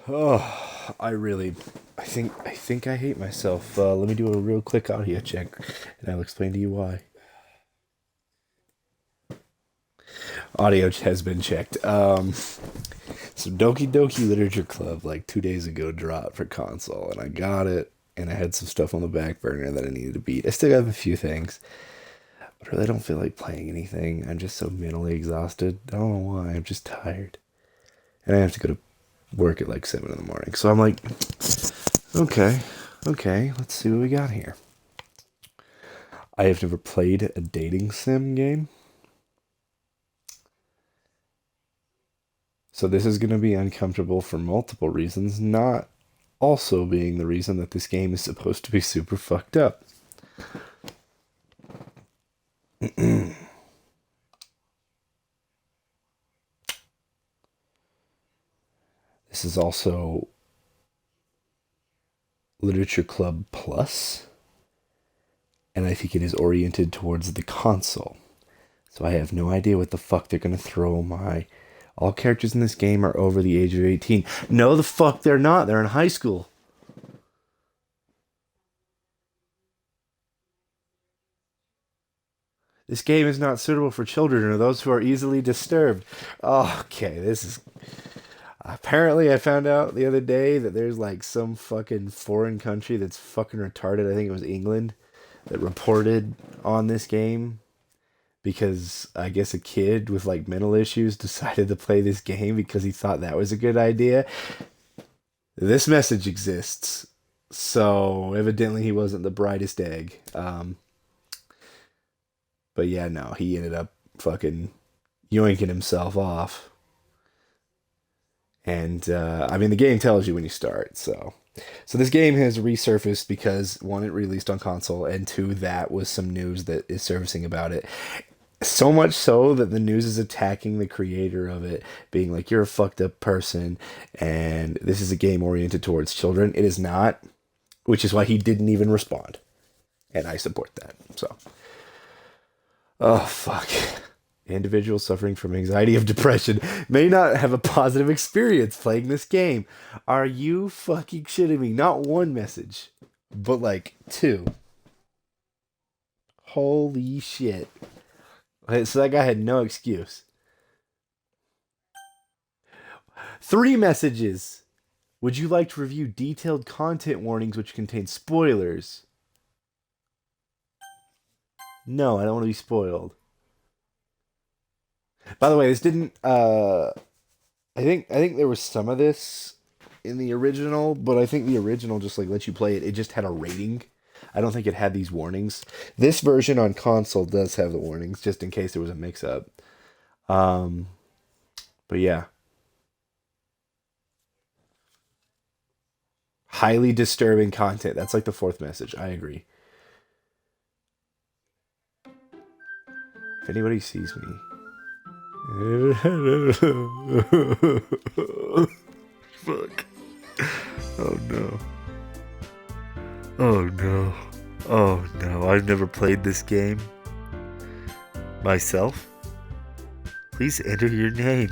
Oh, I think I hate myself. Let me do a real quick audio check, and I'll explain to you why. Audio has been checked. So Doki Doki Literature Club like 2 days ago dropped for console, and I got it, and I had some stuff on the back burner that I needed to beat. I still have a few things, but I really don't feel like playing anything. I'm just so mentally exhausted. I don't know why. I'm just tired, and I have to go to work at like 7 in the morning. So I'm like, okay, okay, let's see what we got here. I have never played a dating sim game, so this is going to be uncomfortable for multiple reasons, not also being the reason that this game is supposed to be super fucked up. This is also Literature Club Plus, and I think it is oriented towards the console. So I have no idea what the fuck they're gonna throw my. All characters in this game are over the age of 18. No, the fuck they're not. They're in high school. This game is not suitable for children or those who are easily disturbed. Oh, okay, this is. Apparently, I found out the other day that there's like some fucking foreign country that's fucking retarded. I think it was England that reported on this game because I guess a kid with like mental issues decided to play this game because he thought that was a good idea. This message exists, so evidently he wasn't the brightest egg. But yeah, no, he ended up fucking yoinking himself off. And I mean, the game tells you when you start. So this game has resurfaced because one, it released on console, and two, that was some news that is surfacing about it. So much so that the news is attacking the creator of it, being like, "You're a fucked up person," and this is a game oriented towards children. It is not, which is why he didn't even respond, and I support that. So, oh fuck. Individuals suffering from anxiety or depression may not have a positive experience playing this game. Are you fucking shitting me? Not one message, but like two. Holy shit. Okay, so that guy had no excuse. Three messages. Would you like to review detailed content warnings which contain spoilers? No, I don't want to be spoiled. By the way, this didn't I think there was some of this in the original, but I think the original just like lets you play it. It just had a rating. I don't think it had these warnings. This version on console does have the warnings, just in case there was a mix-up. Um, but yeah, highly disturbing content. That's like the fourth message. I agree. If anybody sees me, fuck. Oh no. Oh no. Oh no. I've never played this game myself. Please enter your name.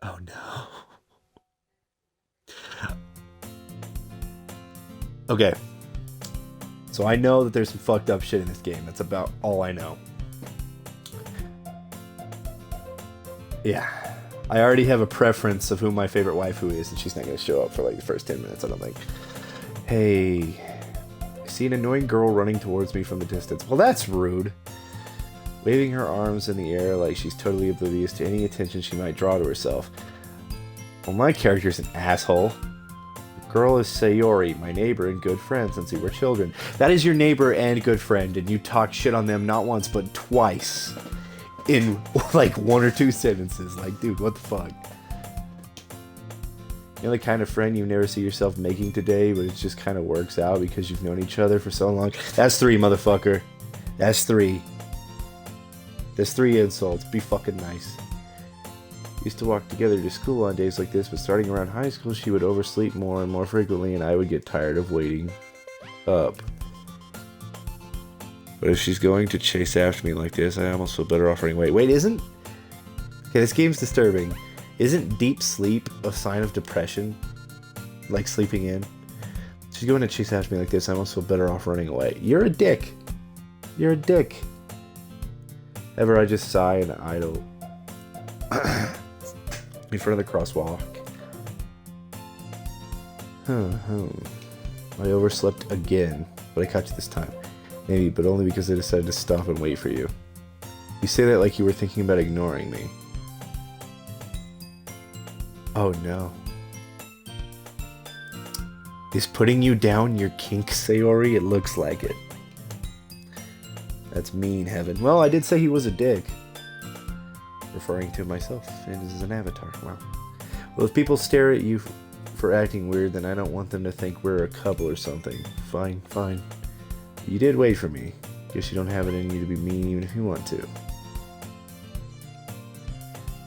Oh no. Okay, so I know that there's some fucked up shit in this game. That's about all I know. Yeah. I already have a preference of who my favorite waifu is, and she's not going to show up for like the first 10 minutes, I don't think. Hey, I see an annoying girl running towards me from the distance. Well, that's rude. Waving her arms in the air like she's totally oblivious to any attention she might draw to herself. Well, my character's an asshole. The girl is Sayori, my neighbor and good friend since we were children. That is your neighbor and good friend, and you talk shit on them not once, but twice. In like one or two sentences. Like, dude, what the fuck? You're the kind of friend you never see yourself making today, but it just kind of works out because you've known each other for so long. That's three, motherfucker. That's three. There's three insults. Be fucking nice. Used to walk together to school on days like this, but starting around high school, she would oversleep more and more frequently, and I would get tired of waiting up. But if she's going to chase after me like this, I almost feel better off running away. Wait, isn't... Okay, this game's disturbing. Isn't deep sleep a sign of depression? Like sleeping in? If she's going to chase after me like this, I almost feel better off running away. You're a dick. You're a dick. Ever I just sigh and idle in front of the crosswalk. I overslept again, but I caught you this time. Maybe, but only because I decided to stop and wait for you. You say that like you were thinking about ignoring me. Oh no. Is putting you down your kink, Sayori? It looks like it. That's mean, Heaven. Well, I did say he was a dick. Referring to myself as an avatar. Wow. Well, if people stare at you for acting weird, then I don't want them to think we're a couple or something. Fine, fine. You did wait for me. Guess you don't have it in you to be mean even if you want to.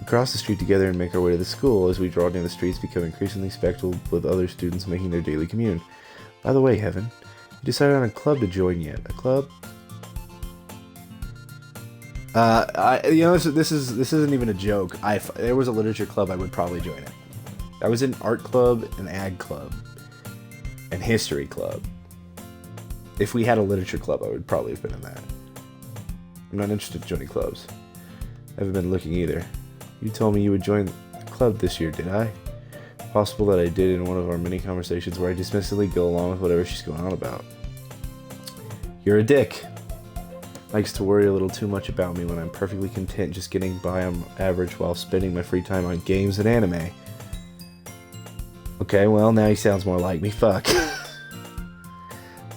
We cross the street together and make our way to the school. As we draw near the streets, become increasingly speckled with other students making their daily commune. By the way, Heaven, you decided on a club to join yet? A club? This isn't even a joke. There was a literature club, I would probably join it. I was in art club, an ag club, and history club. If we had a literature club, I would probably have been in that. I'm not interested in joining clubs. I haven't been looking either. You told me you would join the club this year, did I? Possible that I did in one of our many conversations where I dismissively go along with whatever she's going on about. You're a dick. Likes to worry a little too much about me when I'm perfectly content just getting by on average while spending my free time on games and anime. Okay, well, now he sounds more like me. Fuck.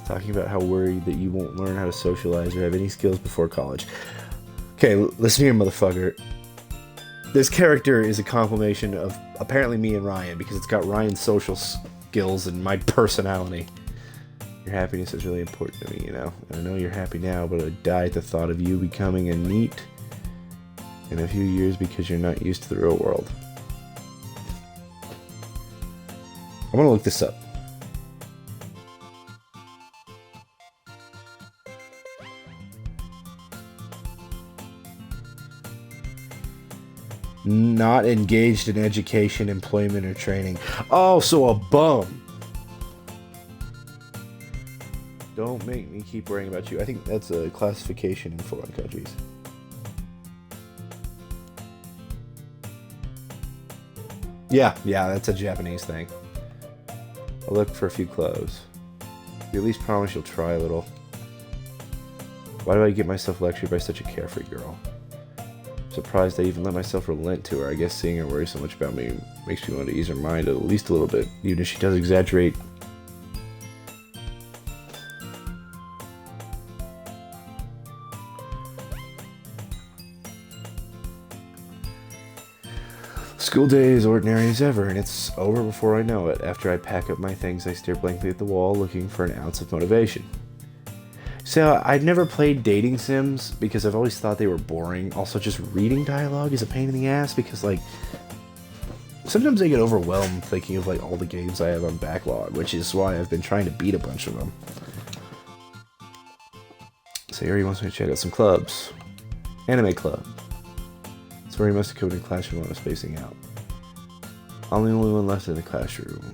Talking about how worried that you won't learn how to socialize or have any skills before college. Okay, listen here, motherfucker. This character is a compilation of apparently me and Ryan, because it's got Ryan's social skills and my personality. Your happiness is really important to me, you know. I know you're happy now, but I die at the thought of you becoming a NEET in a few years because you're not used to the real world. I'm gonna look this up. Not engaged in education, employment, or training. Oh, so a bum. Don't make me keep worrying about you. I think that's a classification in foreign countries. Yeah, that's a Japanese thing. I'll look for a few clubs. You at least promise you'll try a little. Why do I get myself lectured by such a carefree girl? Surprised I even let myself relent to her. I guess seeing her worry so much about me makes me want to ease her mind at least a little bit, even if she does exaggerate. School day is ordinary as ever, and it's over before I know it. After I pack up my things, I stare blankly at the wall, looking for an ounce of motivation. So, I'd never played dating sims because I've always thought they were boring. Also, just reading dialogue is a pain in the ass because, like, sometimes I get overwhelmed thinking of, like, all the games I have on backlog, which is why I've been trying to beat a bunch of them. Sayori wants me to check out some clubs. Anime club. That's where he must have come to the classroom when I was spacing out. I'm the only one left in the classroom.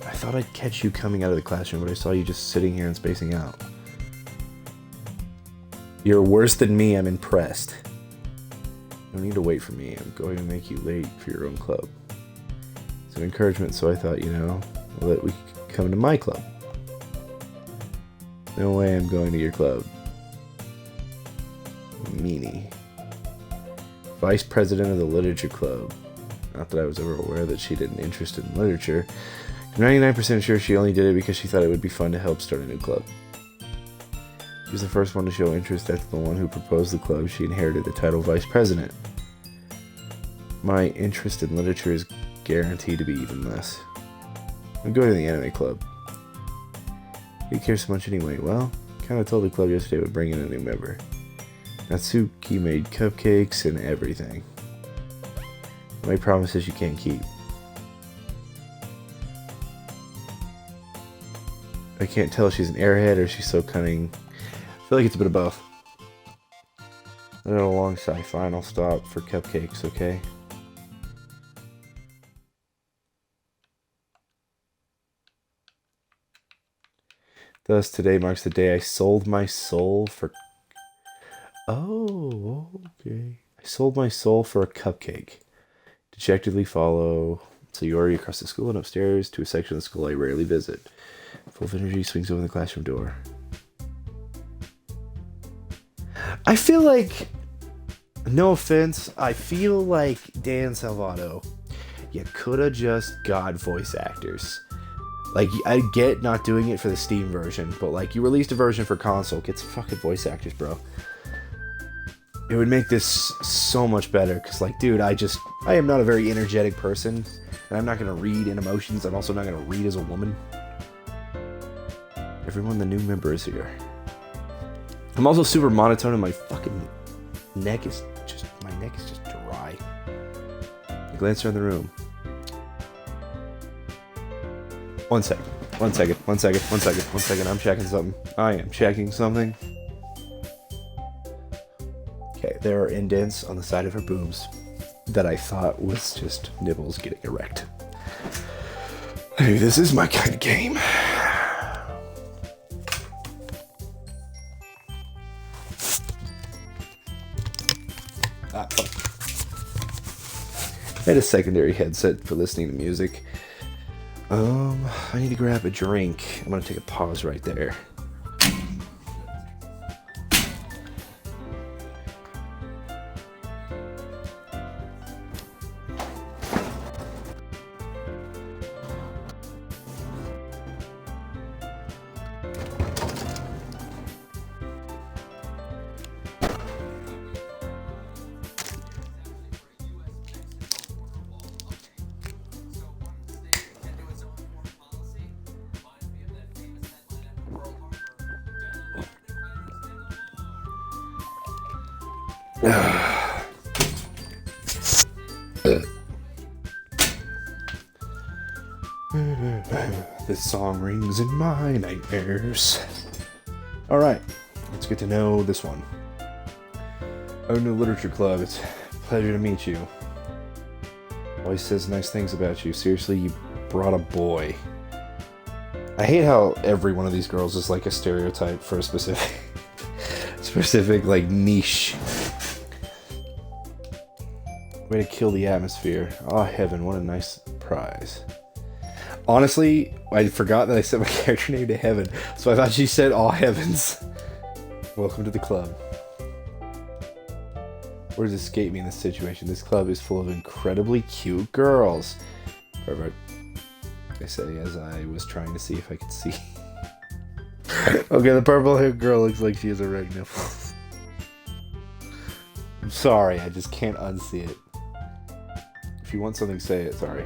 I thought I'd catch you coming out of the classroom, but I saw you just sitting here and spacing out. You're worse than me, I'm impressed. No need to wait for me, I'm going to make you late for your own club. It's an encouragement, so I thought, you know, well, that we could come to my club. No way I'm going to your club. Meanie. Vice president of the literature club. Not that I was ever aware that she had an interest in literature. I'm 99% sure she only did it because she thought it would be fun to help start a new club. She was the first one to show interest after the one who proposed the club. She inherited the title vice president. My interest in literature is guaranteed to be even less. I'm going to the anime club. Who cares so much anyway? Well, kinda told the club yesterday would bring in a new member. Natsuki made cupcakes and everything. Make promises you can't keep. I can't tell if she's an airhead or she's so cunning. I feel like it's a bit of both. And a long sigh. Fine, I'll stop for cupcakes, okay? Thus, today marks the day I sold my soul for... Oh, okay. I sold my soul for a cupcake. Dejectedly follow Sayori across the school and upstairs to a section of the school I rarely visit. Full of energy, swings open the classroom door. I feel like... No offense, I feel like Dan Salvato, you coulda just got voice actors. Like, I get not doing it for the Steam version, but like, you released a version for console, get some fucking voice actors, bro. It would make this so much better, because like, dude, I am not a very energetic person, and I'm not gonna read in emotions, I'm also not gonna read as a woman. Everyone, the new member is here. I'm also super monotone, and my fucking neck is just dry. I glance around the room. One second. I'm checking something. I am checking something. Okay, there are indents on the side of her boobs that I thought was just nipples getting erect. Hey, this is my kind of game. I had a secondary headset for listening to music. I need to grab a drink. I'm gonna take a pause right there. This song rings in my nightmares. Alright, let's get to know this one. Oh, New Literature Club, it's a pleasure to meet you. Always says nice things about you. Seriously, you brought a boy. I hate how every one of these girls is like a stereotype for a specific like niche. Way to kill the atmosphere. Oh heaven, what a nice prize. Honestly, I forgot that I set my character name to Heaven, so I thought she said "All Heavens." Welcome to the club. Words escape me in this situation. This club is full of incredibly cute girls. Perfect. I say as I was trying to see if I could see. Okay, the purple-haired girl looks like she has a red nipple. I'm sorry, I just can't unsee it. If you want something, say it. Sorry.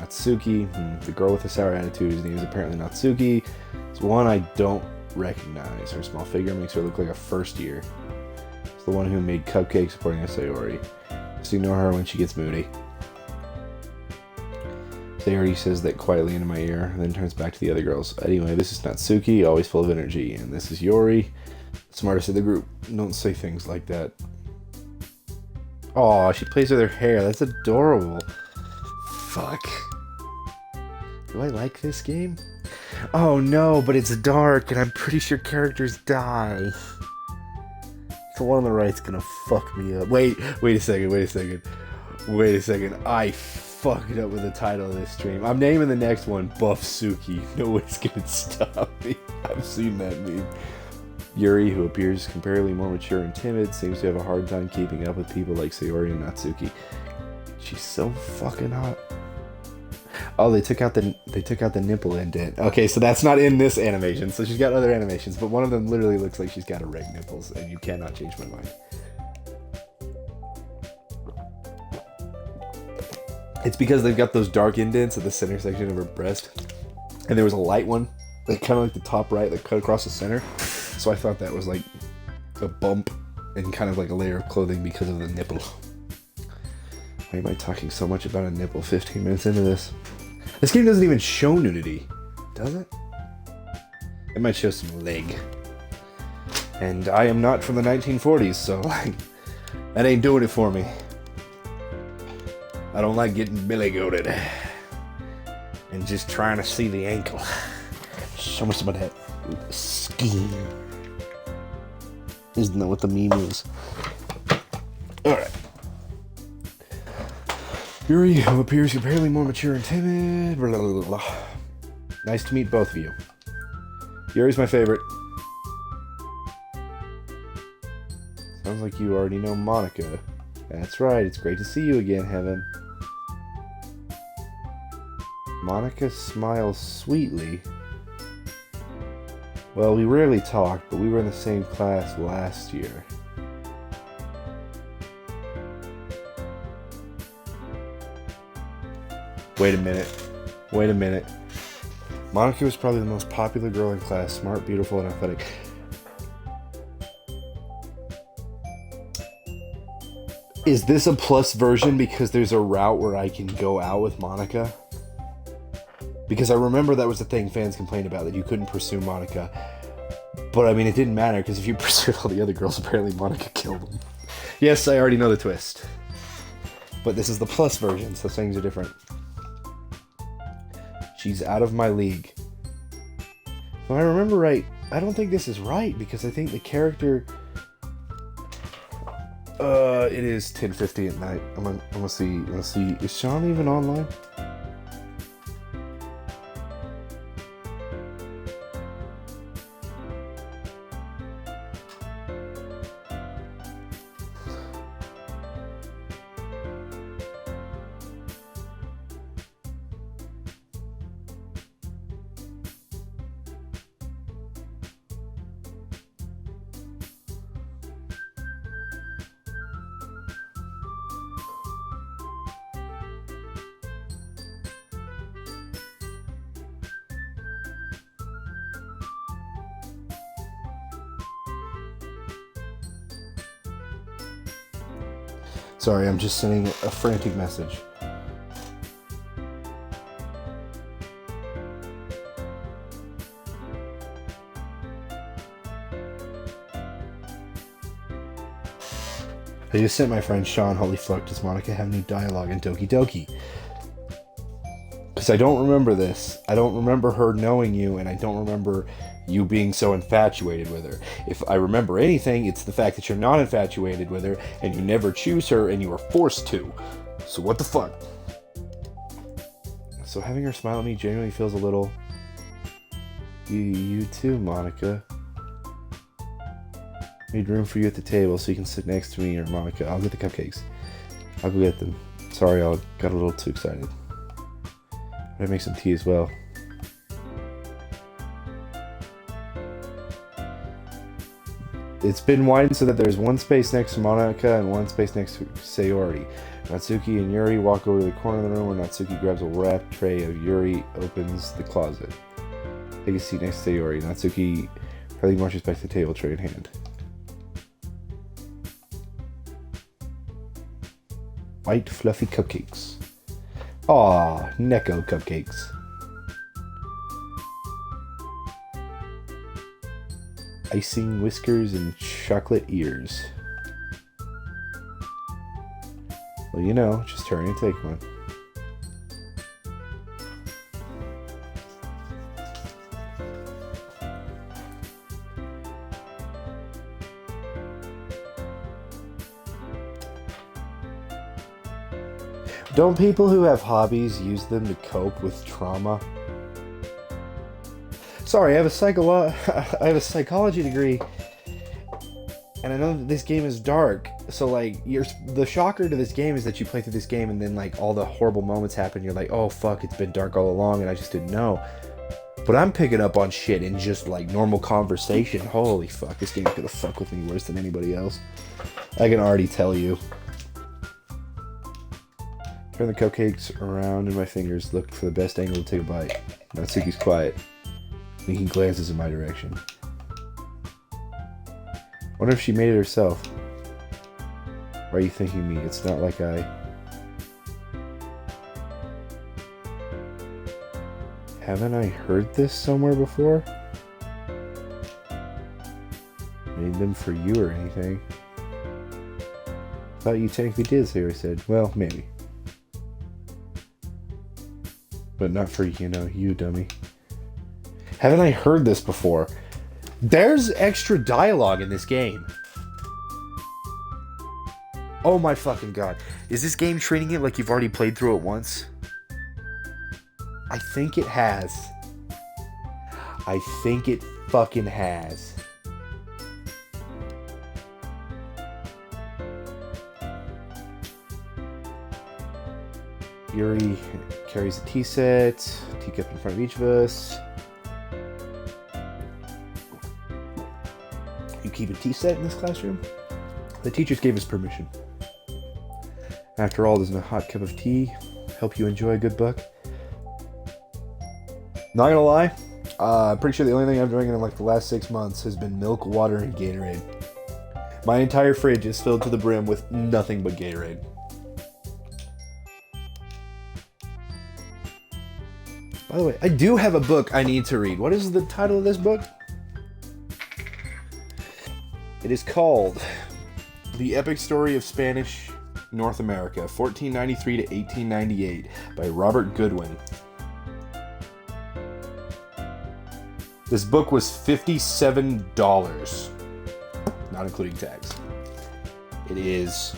Natsuki, the girl with the sour attitude, whose name is apparently Natsuki. It's one I don't recognize. Her small figure makes her look like a first year. It's the one who made cupcakes supporting Sayori. Just ignore her when she gets moody. Sayori says that quietly into my ear, and then turns back to the other girls. Anyway, this is Natsuki, always full of energy, and this is Yori, the smartest of the group. Don't say things like that. Aw, she plays with her hair. That's adorable. Fuck. Do I like this game? Oh no, but it's dark and I'm pretty sure characters die. The one on the right's gonna fuck me up. Wait a second. I fucked up with the title of this stream. I'm naming the next one Buff Suki. Nobody's gonna stop me. I've seen that meme. Yuri, who appears comparatively more mature and timid, seems to have a hard time keeping up with people like Sayori and Natsuki. She's so fucking hot. Oh, they took out the nipple indent. Okay, so that's not in this animation. So she's got other animations, but one of them literally looks like she's got erect nipples, and you cannot change my mind. It's because they've got those dark indents at the center section of her breast, and there was a light one, like kind of like the top right, that cut across the center. So I thought that was like a bump and kind of like a layer of clothing because of the nipple. Why am I talking so much about a nipple 15 minutes into this? This game doesn't even show nudity, does it? It might show some leg. And I am not from the 1940s, so like, that ain't doing it for me. I don't like getting billy goated and just trying to see the ankle. Show me some of that skin. Isn't that what the meme is? Alright. Yuri, who appears apparently more mature and timid. Blah, blah, blah, blah. Nice to meet both of you. Yuri's my favorite. Sounds like you already know Monica. That's right, it's great to see you again, Heaven. Monica smiles sweetly. Well, we rarely talked, but we were in the same class last year. Wait a minute. Monica was probably the most popular girl in class, smart, beautiful, and athletic. Is this a plus version because there's a route where I can go out with Monica? Because I remember that was the thing fans complained about, that you couldn't pursue Monica. But I mean, it didn't matter, because if you pursued all the other girls, apparently Monica killed them. Yes, I already know the twist. But this is the plus version, so things are different. She's out of my league. If I remember right, I don't think this is right, because I think the character... it is 10:50 at night. I'm gonna see. Is Sean even online? Sorry, I'm just sending a frantic message. I just sent my friend Sean, holy fuck, does Monica have new dialogue in Doki Doki? Because I don't remember this. I don't remember her knowing you, and I don't remember you being so infatuated with her. If I remember anything, it's the fact that you're not infatuated with her, and you never choose her, and you were forced to. So what the fuck? So having her smile at me genuinely feels a little... You too, Monica. Made room for you at the table so you can sit next to me or Monica. I'll get the cupcakes. I'll go get them. Sorry, I got a little too excited. I'm gonna make some tea as well. It's been widened so that there's one space next to Monica and one space next to Sayori. Natsuki and Yuri walk over to the corner of the room where Natsuki grabs a wrapped tray of Yuri, opens the closet. Take a seat next to Sayori. Natsuki probably marches back to the table, tray in hand. White fluffy cupcakes. Aw, Neko cupcakes. Icing whiskers and chocolate ears. Well, you know, just hurry and take one. Don't people who have hobbies use them to cope with trauma? Sorry, I have a psychology degree, and I know that this game is dark. So like, the shocker to this game is that you play through this game and then like all the horrible moments happen. You're like, oh fuck, it's been dark all along, and I just didn't know. But I'm picking up on shit in just like normal conversation. Holy fuck, this game's gonna fuck with me worse than anybody else. I can already tell you. Turn the cupcakes around in my fingers, look for the best angle to take a bite. Natsuki's quiet. Making glances in my direction. Wonder if she made it herself. Why are you thanking me? It's not like I... Haven't I heard this somewhere before? Made them for you or anything. Thought you technically did, Sarah said. Well, maybe. But not for, you dummy. Haven't I heard this before? There's extra dialogue in this game. Oh my fucking god. Is this game treating it like you've already played through it once? I think it has. I think it fucking has. Yuri carries a tea set, teacup in front of each of us. You keep a tea set in this classroom? The teachers gave us permission. After all, doesn't a hot cup of tea help you enjoy a good book? Not gonna lie, pretty sure the only thing I've drinking in like the last 6 months has been milk, water, and Gatorade. My entire fridge is filled to the brim with nothing but Gatorade. By the way, I do have a book I need to read. What is the title of this book? It is called The Epic Story of Spanish North America, 1493 to 1898 by Robert Goodwin. This book was $57, not including tax. It is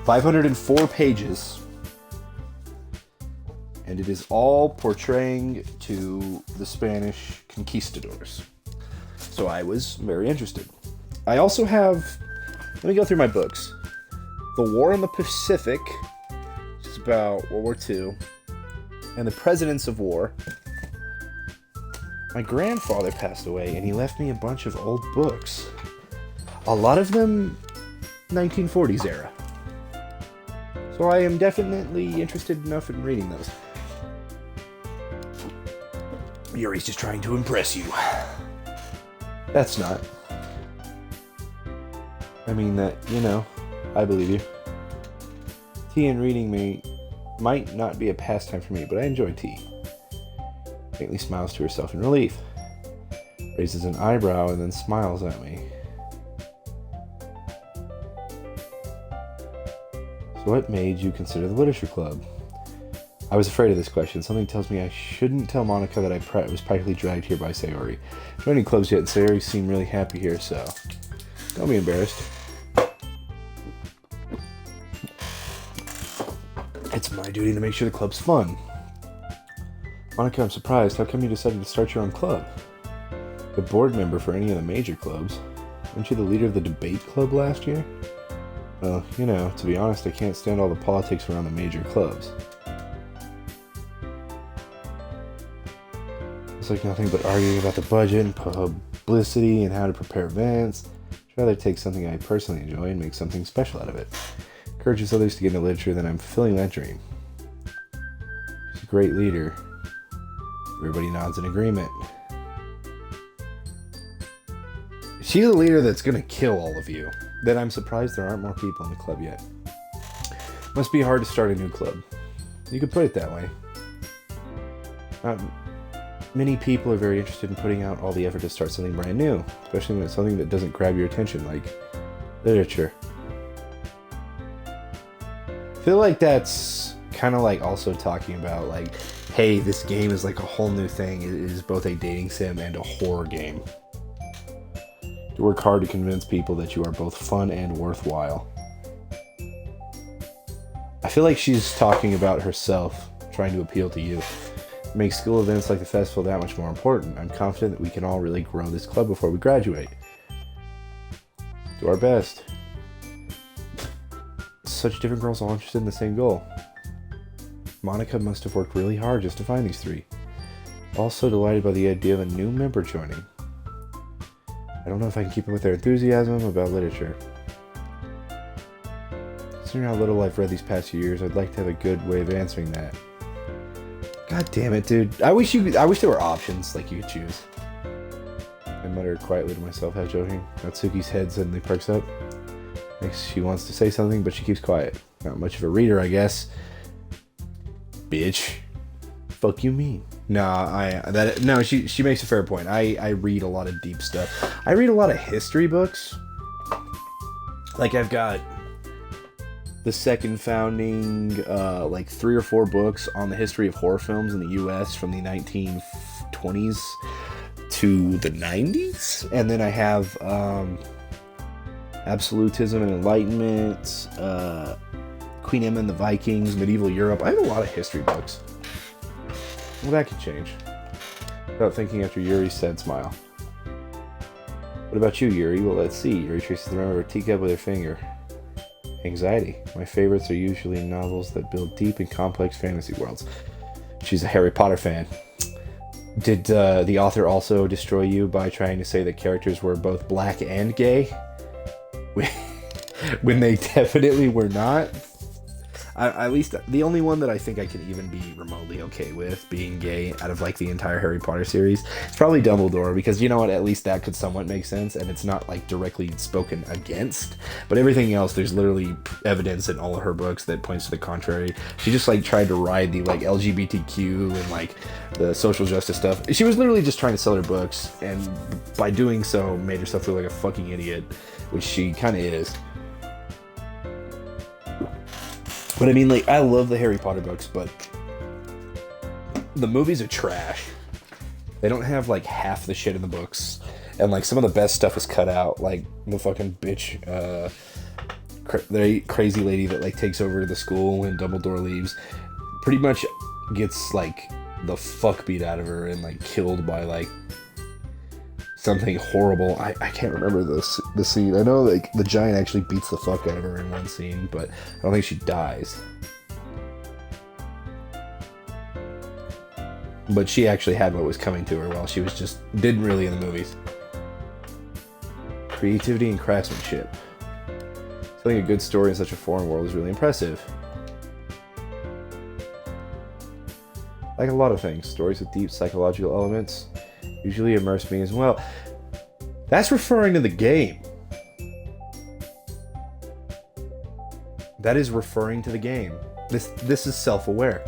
504 pages, and it is all portraying to the Spanish conquistadors. So I was very interested. I also have, let me go through my books. The War in the Pacific, which is about World War II, and the Presidents of War. My grandfather passed away, and he left me a bunch of old books. A lot of them 1940s era. So I am definitely interested enough in reading those. Yuri's just trying to impress you. That's not. I mean that, I believe you. Tea and reading might not be a pastime for me, but I enjoy tea. Faintly smiles to herself in relief. Raises an eyebrow and then smiles at me. So what made you consider the literature club? I was afraid of this question. Something tells me I shouldn't tell Monica that I was practically dragged here by Sayori. Joining clubs yet, and Sayori seemed really happy here, so don't be embarrassed. It's my duty to make sure the club's fun. Monica, I'm surprised. How come you decided to start your own club? A board member for any of the major clubs. Weren't you the leader of the debate club last year? Well, to be honest, I can't stand all the politics around the major clubs. It's like nothing but arguing about the budget and publicity and how to prepare events. I'd rather take something I personally enjoy and make something special out of it. Encourages others to get into literature, then I'm fulfilling that dream. She's a great leader. Everybody nods in agreement. She's a leader that's gonna kill all of you. Then I'm surprised there aren't more people in the club yet. Must be hard to start a new club. You could put it that way. Not many people are very interested in putting out all the effort to start something brand new, especially when it's something that doesn't grab your attention, like literature. I feel like that's kind of like also talking about like, hey, this game is like a whole new thing. It is both a dating sim and a horror game. You work hard to convince people that you are both fun and worthwhile. I feel like she's talking about herself, trying to appeal to you. Make school events like the festival that much more important. I'm confident that we can all really grow this club before we graduate. Do our best. Such different girls all interested in the same goal. Monica must have worked really hard just to find these three. Also delighted by the idea of a new member joining. I don't know if I can keep up with their enthusiasm about literature. Considering how little I've read these past few years, I'd like to have a good way of answering that. God damn it, dude. I wish there were options like you could choose. I mutter quietly to myself, half joking. Natsuki's head suddenly perks up. She wants to say something, but she keeps quiet. Not much of a reader, I guess. bitch. Fuck you mean? No, she makes a fair point. I read a lot of deep stuff. I read a lot of history books. Like I've got the second founding, like 3 or 4 books on the history of horror films in the U.S. from the 1920s to the 90s, and then I have Absolutism and Enlightenment, Queen Emma and the Vikings, Medieval Europe. I have a lot of history books. Well, that could change. Without thinking after Yuri said, smile. What about you, Yuri? Well, let's see. Yuri traces the rim of her teacup with her finger. Anxiety. My favorites are usually novels that build deep and complex fantasy worlds. She's a Harry Potter fan. Did the author also destroy you by trying to say that characters were both black and gay? When they definitely were not? At least the only one that I think I can even be remotely okay with being gay out of like the entire Harry Potter series is probably Dumbledore, because you know what, at least that could somewhat make sense and it's not like directly spoken against. But everything else, there's literally evidence in all of her books that points to the contrary. She just like tried to ride the like LGBTQ and like the social justice stuff. She was literally just trying to sell her books, and by doing so made herself feel like a fucking idiot, which she kind of is. But I mean, like, I love the Harry Potter books, but the movies are trash. They don't have, like, half the shit in the books. And, like, some of the best stuff is cut out. Like, the fucking bitch, the crazy lady that, like, takes over the school when Dumbledore leaves, pretty much gets, like, the fuck beat out of her and, like, killed by, like, something horrible. I can't remember the scene. I know like the giant actually beats the fuck out of her in one scene, but I don't think she dies. But she actually had what was coming to her while she was just didn't really in the movies. Creativity and craftsmanship. Telling a good story in such a foreign world is really impressive. Like a lot of things, stories with deep psychological elements usually immerse me as well. That's referring to the game. That is referring to the game. This is self-aware.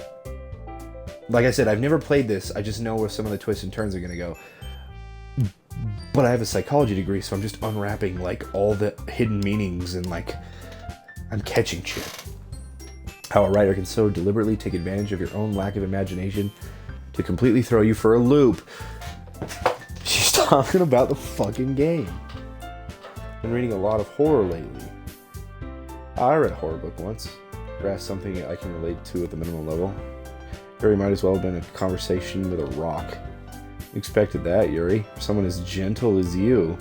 Like I said, I've never played this. I just know where some of the twists and turns are going to go. But I have a psychology degree, so I'm just unwrapping like all the hidden meanings and like I'm catching shit. How a writer can so deliberately take advantage of your own lack of imagination to completely throw you for a loop. She's talking about the fucking game. Been reading a lot of horror lately. I read a horror book once. Grasped something I can relate to at the minimum level. Yuri might as well have been a conversation with a rock. Expected that, Yuri. Someone as gentle as you.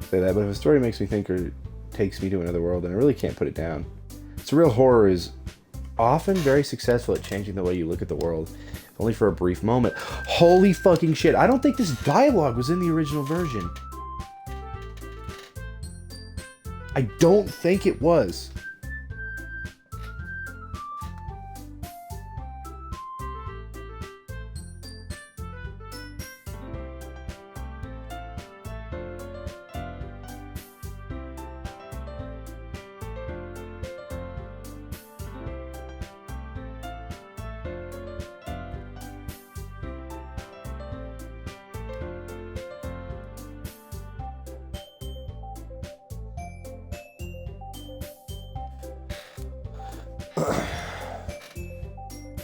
Say that, but if a story makes me think or takes me to another world, then I really can't put it down. Surreal horror is often very successful at changing the way you look at the world. Only for a brief moment. Holy fucking shit. I don't think this dialogue was in the original version. I don't think it was.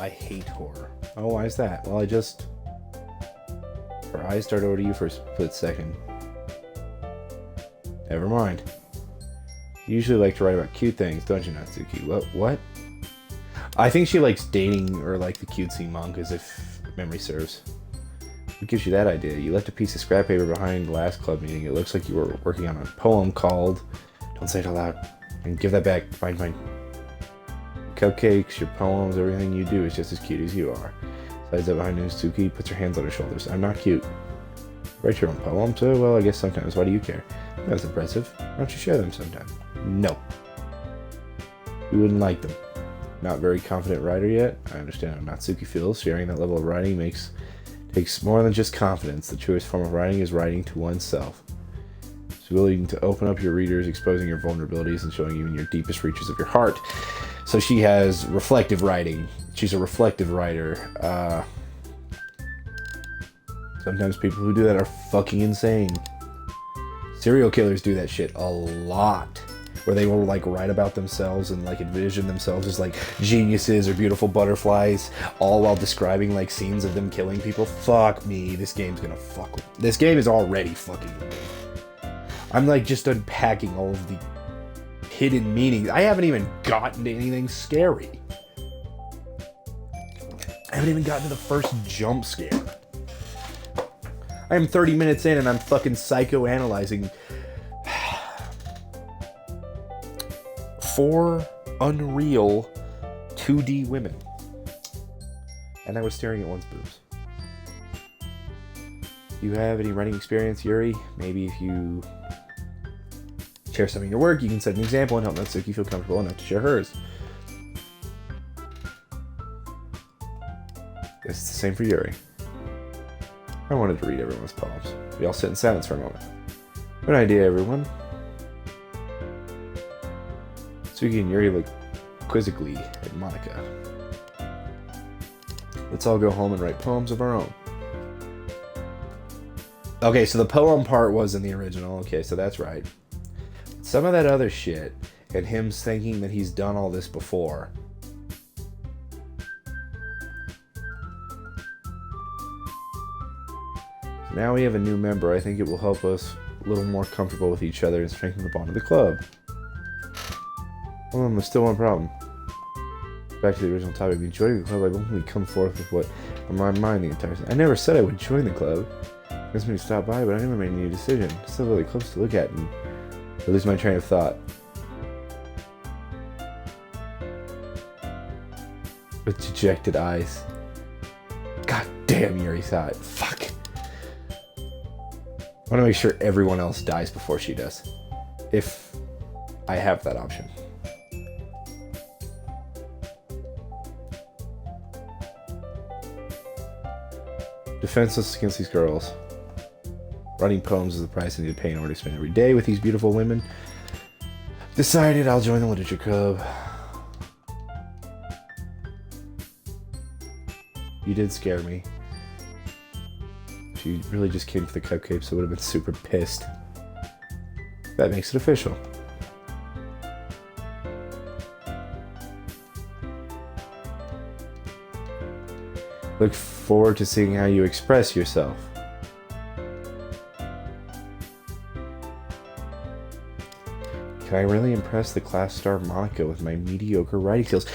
I hate horror. Oh, why is that? Well, her eyes start over to you for a split second. Never mind. You usually like to write about cute things, don't you, Natsuki? What? I think she likes dating or like the cutesy mangas, if memory serves. What gives you that idea? You left a piece of scrap paper behind the last club meeting. It looks like you were working on a poem called... Don't say it out loud. And give that back. Fine. Cupcakes, your poems, everything you do is just as cute as you are. Slides up behind Natsuki, puts her hands on her shoulders. I'm not cute. Write your own poems? Oh, well, I guess sometimes. Why do you care? That's impressive. Why don't you share them sometime? No. You wouldn't like them. Not very confident writer yet? I understand how Natsuki feels. Sharing that level of writing takes more than just confidence. The truest form of writing is writing to oneself. It's willing to open up your readers, exposing your vulnerabilities, and showing even your deepest reaches of your heart. So she has reflective writing. She's a reflective writer. Sometimes people who do that are fucking insane. Serial killers do that shit a lot. Where they will like write about themselves and like envision themselves as like geniuses or beautiful butterflies, all while describing like scenes of them killing people. Fuck me, this game's gonna fuck with me. This game is already fucking with me. I'm like just unpacking all of the hidden meanings. I haven't even gotten to anything scary. I haven't even gotten to the first jump scare. I am 30 minutes in and I'm fucking psychoanalyzing 4 unreal 2D women. And I was staring at one's boobs. Do you have any writing experience, Yuri? Maybe if you share some of your work, you can set an example and help Natsuki feel comfortable enough to share hers. It's the same for Yuri. I wanted to read everyone's poems. We all sit in silence for a moment. Good idea, everyone. Natsuki and Yuri look quizzically at Monika. Let's all go home and write poems of our own. Okay, so the poem part was in the original. Okay, so that's right. Some of that other shit, and him thinking that he's done all this before. Now we have a new member. I think it will help us a little more comfortable with each other and strengthen the bond of the club. Hold on, there's still one problem. Back to the original topic. In joining the club, I've only come forth with what on my mind the entire time. I never said I would join the club. It asked me to stop by, but I never made any decision. It's still really close to look at and I lose my train of thought. With dejected eyes. God damn, Yuri thought. Fuck. I want to make sure everyone else dies before she does. If I have that option. Defenseless against these girls. Writing poems is the price I need to pay in order to spend every day with these beautiful women. Decided I'll join the literature club. You did scare me. If you really just came for the cupcakes, I would have been super pissed. That makes it official. Look forward to seeing how you express yourself. Can I really impress the class star Monika with my mediocre writing skills?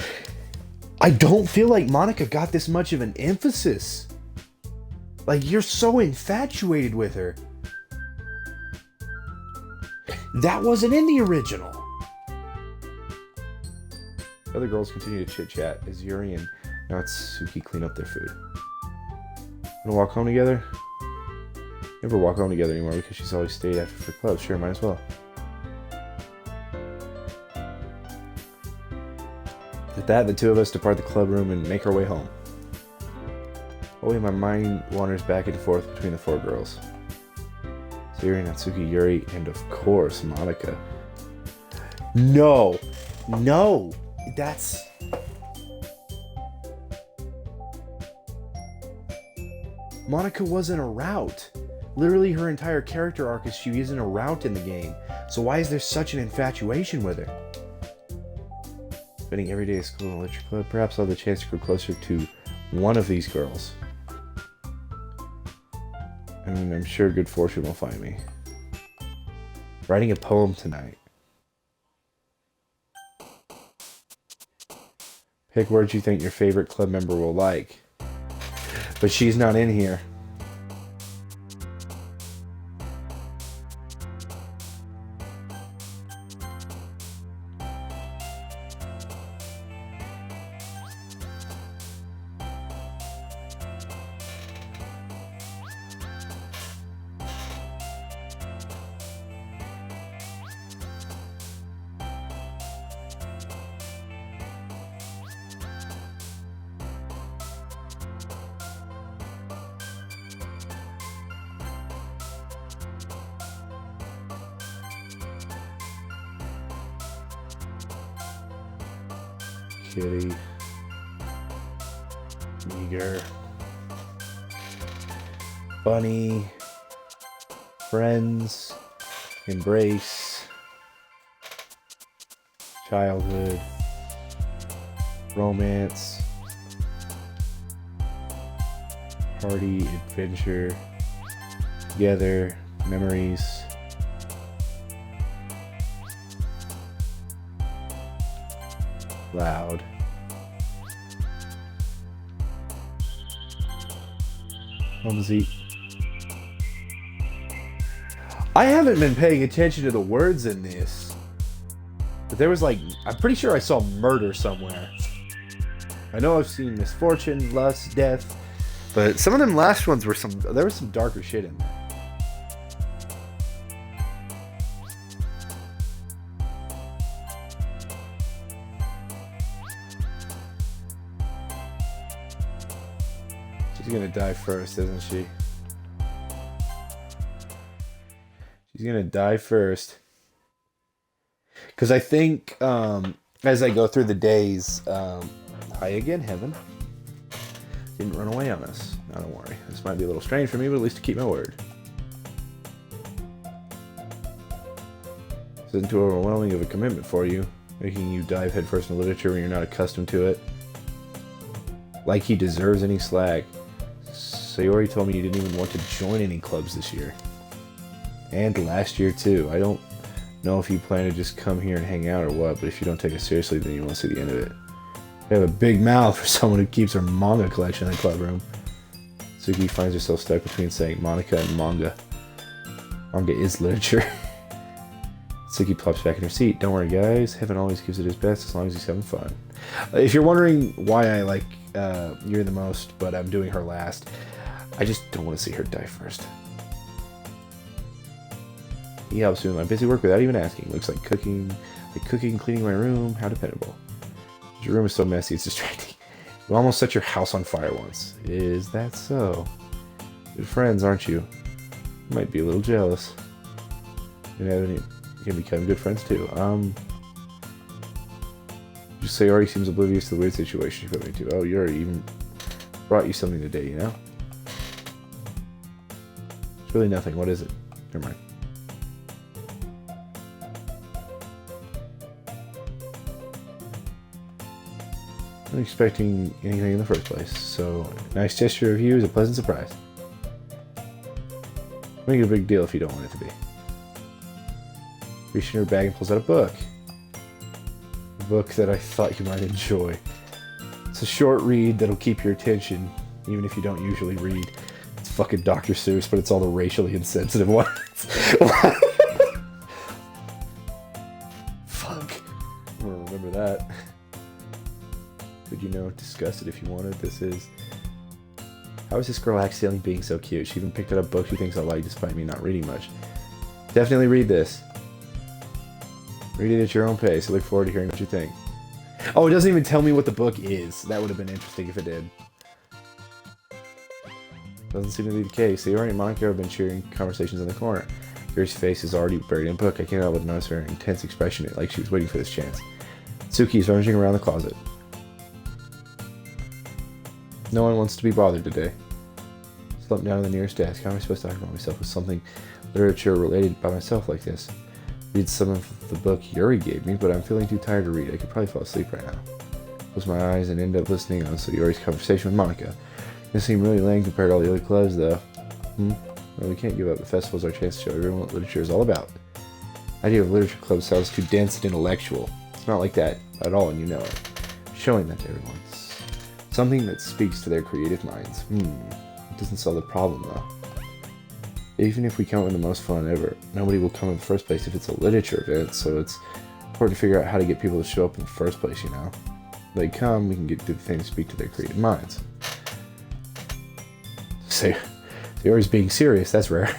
I don't feel like Monika got this much of an emphasis. Like, you're so infatuated with her. That wasn't in the original. The other girls continue to chit-chat as Yuri and Natsuki clean up their food. Wanna walk home together? Never walk home together anymore because she's always stayed after for club. Sure, might as well. At that, the two of us depart the club room and make our way home. Only my mind wanders back and forth between the 4 girls. Yuri, Natsuki, Yuri, and of course, Monika. No! No! That's... Monika wasn't a route. Literally, her entire character arc is she isn't a route in the game. So why is there such an infatuation with her? Spending every day at school in a literature club, perhaps I'll have the chance to grow closer to one of these girls. I mean, I'm sure good fortune will find me. Writing a poem tonight. Pick words you think your favorite club member will like. But she's not in here. Kitty. Meager. Bunny. Friends. Embrace. Childhood. Romance. Party. Adventure. Together. Memories. Loud. Clumsy. I haven't been paying attention to the words in this. But there was like, I'm pretty sure I saw murder somewhere. I know I've seen misfortune, lust, death. But some of them last ones were there was some darker shit in there. She's gonna die first, isn't she? She's gonna die first. Because I think, as I go through the days, hi again, heaven. Didn't run away on us. No, don't worry. This might be a little strange for me, but at least to keep my word. This isn't too overwhelming of a commitment for you, making you dive headfirst into literature when you're not accustomed to it. Like he deserves any slack. Sayori told me you didn't even want to join any clubs this year. And last year too. I don't know if you plan to just come here and hang out or what, but if you don't take it seriously, then you won't see the end of it. You have a big mouth for someone who keeps her manga collection in the club room. Suki finds herself stuck between saying Monica and manga. Manga is literature. Suki plops back in her seat. Don't worry, guys. Heaven always gives it his best as long as he's having fun. If you're wondering why I like Yuri the most, but I'm doing her last, I just don't want to see her die first. He helps me with my busy work without even asking. Looks like cooking, cleaning my room. How dependable. Your room is so messy, it's distracting. You almost set your house on fire once. Is that so? Good friends, aren't you? You might be a little jealous. You can become good friends too. Just say Ari seems oblivious to the weird situation she put me into. Oh, Yuri even brought you something today, you know? It's really nothing. What is it? Never mind. I wasn't expecting anything in the first place, so nice gesture of you is a pleasant surprise. Make it a big deal if you don't want it to be. Reaching in her bag and pulls out a book. A book that I thought you might enjoy. It's a short read that'll keep your attention, even if you don't usually read. It's fucking Dr. Seuss, but it's all the racially insensitive ones. Fuck. I'm gonna remember that. Could you know, discuss it if you wanted. This is... How is this girl accidentally being so cute? She even picked up books she thinks I like despite me not reading much. Definitely read this. Read it at your own pace. I look forward to hearing what you think. Oh, it doesn't even tell me what the book is. That would have been interesting if it did. Doesn't seem to be the case. Sayori and Monica have been sharing conversations in the corner. Yuri's face is already buried in a book. I can't help but notice her intense expression, like she was waiting for this chance. Suki is rummaging around the closet. No one wants to be bothered today. Slumped down on the nearest desk. How am I supposed to occupy myself with something literature related by myself like this? Read some of the book Yuri gave me, but I'm feeling too tired to read. I could probably fall asleep right now. Close my eyes and end up listening on Sayori's conversation with Monica. It seemed really lame compared to all the other clubs, though. Well, we can't give up. The festival's our chance to show everyone what literature is all about. The idea of literature club sounds too dense and intellectual. It's not like that at all, and you know it. Showing that to everyone. Something that speaks to their creative minds. It doesn't solve the problem, though. Even if we come up with the most fun ever, nobody will come in the first place if it's a literature event, so it's important to figure out how to get people to show up in the first place, you know? If they come, we can do the thing to speak to their creative minds. Say, you're always being serious, that's rare.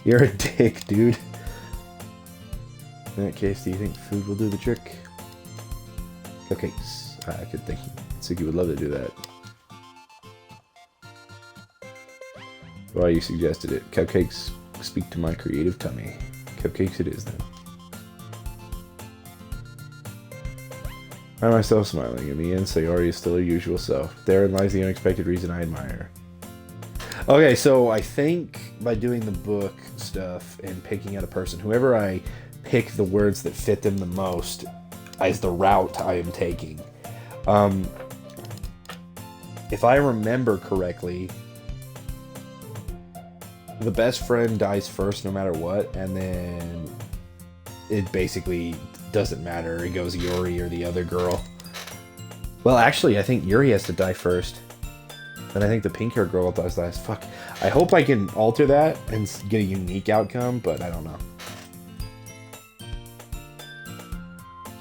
You're a dick, dude. In that case, do you think food will do the trick? Cupcakes. I could think Suki would love to do that. Why you suggested it. Cupcakes speak to my creative tummy. Cupcakes it is then. I myself smiling. In the end, Sayori is still her usual self. Therein lies the unexpected reason I admire her. Okay, so I think by doing the book stuff and picking out a person, whoever I pick the words that fit them the most is the route I am taking. If I remember correctly, the best friend dies first no matter what, and then it basically doesn't matter. It goes Yuri or the other girl. Well, actually, I think Yuri has to die first. Then I think the pink hair girl dies last. Fuck. I hope I can alter that and get a unique outcome, but I don't know.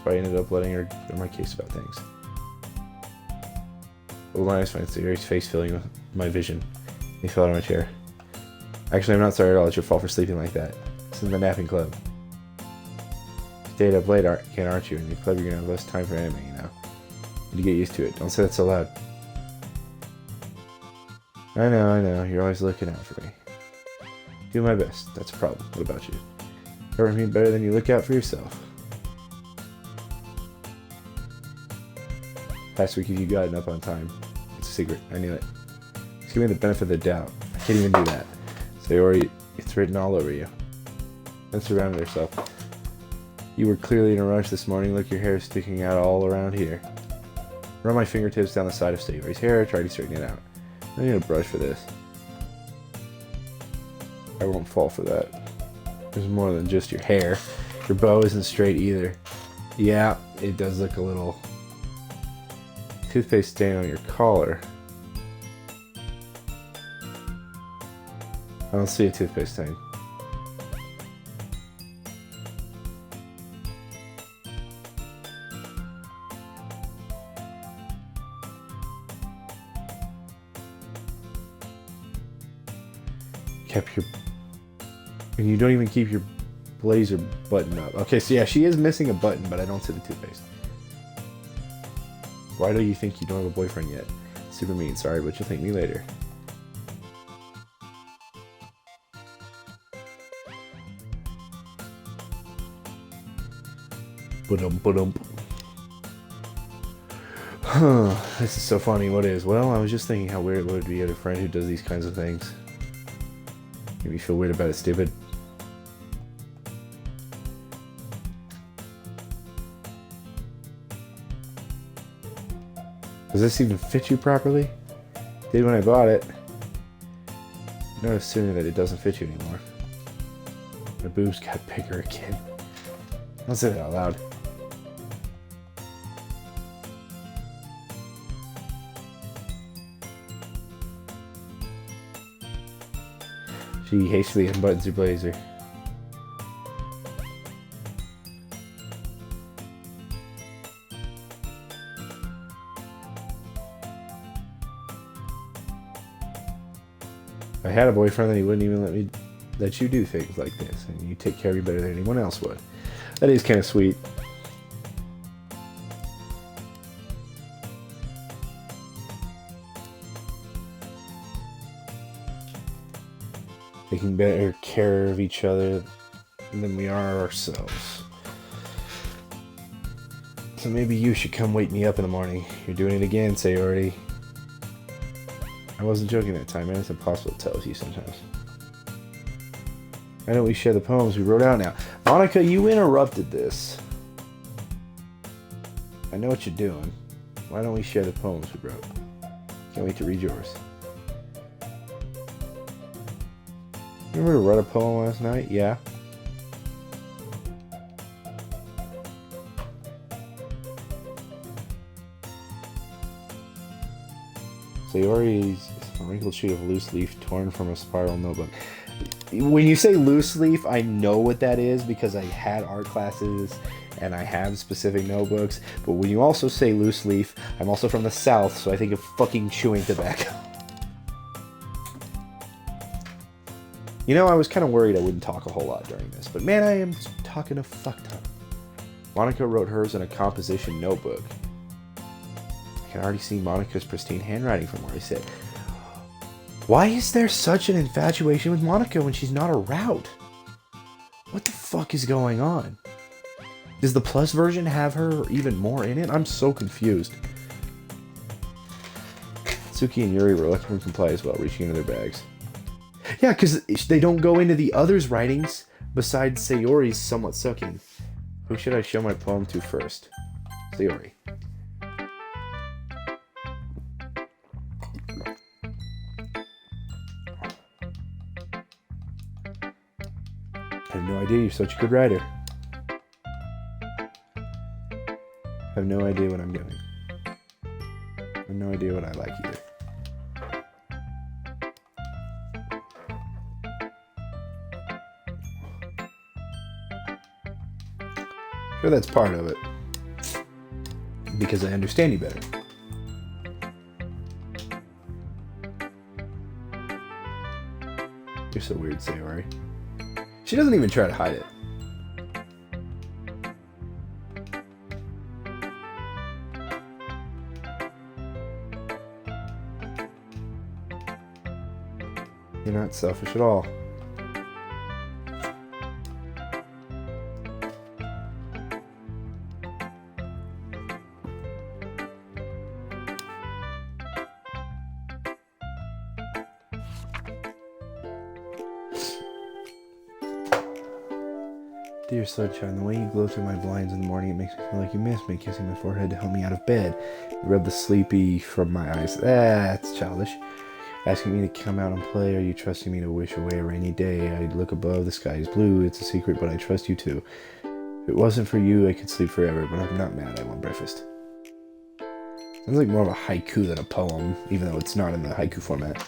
So I ended up letting her get my case about things. Well, I find Yuri's face filling with my vision. He fell out of my chair. Actually, I'm not sorry at all. It's your fault for sleeping like that. This is the napping club. You stayed up late, aren't you? In your club, you're gonna have less time for anime, you know. And you get used to it. Don't say that so loud. I know. You're always looking out for me. Do my best. That's a problem. What about you? Ever mean better than you look out for yourself? Last week you got up on time. It's a secret. I knew it. Just give me the benefit of the doubt. I can't even do that. Sayori, it's written all over you. And surrounded herself. You were clearly in a rush this morning. Look, your hair is sticking out all around here. Run my fingertips down the side of Sayori's hair. Try to straighten it out. I need a brush for this. I won't fall for that. There's more than just your hair. Your bow isn't straight either. Yeah, it does look a little... Toothpaste stain on your collar. I don't see a toothpaste stain. Kept your... And you don't even keep your blazer button up. Okay, so yeah, she is missing a button, but I don't see the toothpaste. Why do you think you don't have a boyfriend yet? Super mean, sorry, but you'll thank me later. Ba-dum. This is so funny. What is? Well, I was just thinking how weird it would be to have a friend who does these kinds of things. Make me feel weird about it, stupid. Does this even fit you properly? Did when I bought it. Notice sooner that it doesn't fit you anymore. My boobs got bigger again. Don't say that out loud. She hastily unbuttons her blazer. If I had a boyfriend, then he wouldn't even let you do things like this, and you take care of me better than anyone else would. That is kind of sweet. Taking better care of each other than we are ourselves. So maybe you should come wake me up in the morning. You're doing it again, Sayori. I wasn't joking that time, man. It's impossible to tell with you sometimes. Why don't we share the poems we wrote out now? Monica, you interrupted this. I know what you're doing. Why don't we share the poems we wrote? Can't wait to read yours. Remember to write a poem last night? Yeah. Sayori's a wrinkled sheet of loose leaf torn from a spiral notebook. When you say loose leaf, I know what that is because I had art classes and I have specific notebooks. But when you also say loose leaf, I'm also from the South, so I think of fucking chewing tobacco. You know, I was kind of worried I wouldn't talk a whole lot during this, but man, I am talking a fuck ton. Monica wrote hers in a composition notebook. I can already see Monica's pristine handwriting from where I sit. Why is there such an infatuation with Monica when she's not around? What the fuck is going on? Does the Plus version have her even more in it? I'm so confused. Suki and Yuri reluctantly comply as well, reaching into their bags. Yeah, because they don't go into the others' writings besides Sayori's somewhat sucking. Who should I show my poem to first? Sayori. I have no idea, you're such a good writer. I have no idea what I'm doing. I have no idea what I like either. Sure, that's part of it. Because I understand you better. You're so weird, Sayori. She doesn't even try to hide it. You're not selfish at all. Dear sunshine, the way you glow through my blinds in the morning, it makes me feel like you miss me, kissing my forehead to help me out of bed. You rub the sleepy from my eyes. That's childish. Asking me to come out and play, are you trusting me to wish away a rainy day? I look above, the sky is blue, it's a secret, but I trust you too. If it wasn't for you, I could sleep forever, but I'm not mad, I want breakfast. Sounds like more of a haiku than a poem, even though it's not in the haiku format.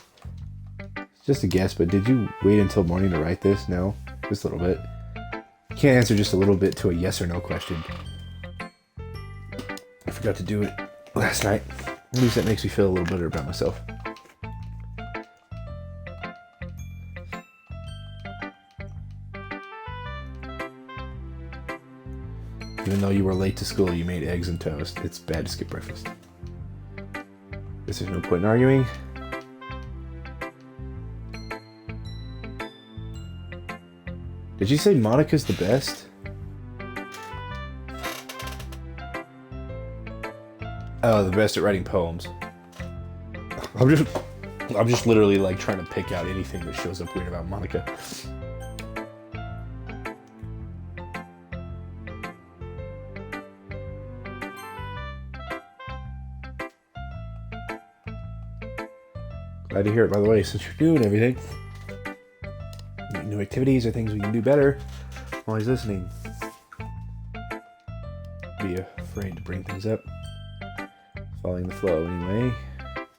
It's just a guess, but did you wait until morning to write this? No? Just a little bit. Can't answer just a little bit to a yes or no question. I forgot to do it last night. At least that makes me feel a little better about myself. Even though you were late to school, you made eggs and toast. It's bad to skip breakfast. Guess there's no point in arguing. Did you say Monica's the best? Oh, the best at writing poems. I'm just literally like trying to pick out anything that shows up weird about Monica. Glad to hear it, by the way, since you're doing everything. New activities or things we can do better. I'm always listening. Be afraid to bring things up. Following the flow, anyway.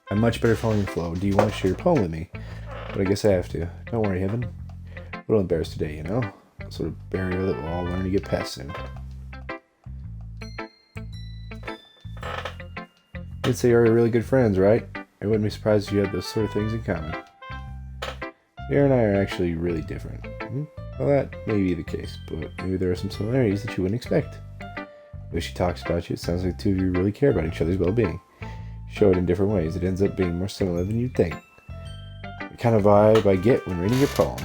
I'm much better following the flow. Do you want to share your poem with me? But I guess I have to. Don't worry, Heaven. A little embarrassed today, you know? A sort of barrier that we'll all learn to get past soon. You'd say you're really good friends, right? I wouldn't be surprised if you had those sort of things in common. Sarah and I are actually really different. Well, that may be the case, but maybe there are some similarities that you wouldn't expect. The way she talks about you, it sounds like the two of you really care about each other's well-being. Show it in different ways. It ends up being more similar than you'd think. The kind of vibe I get when reading your poem.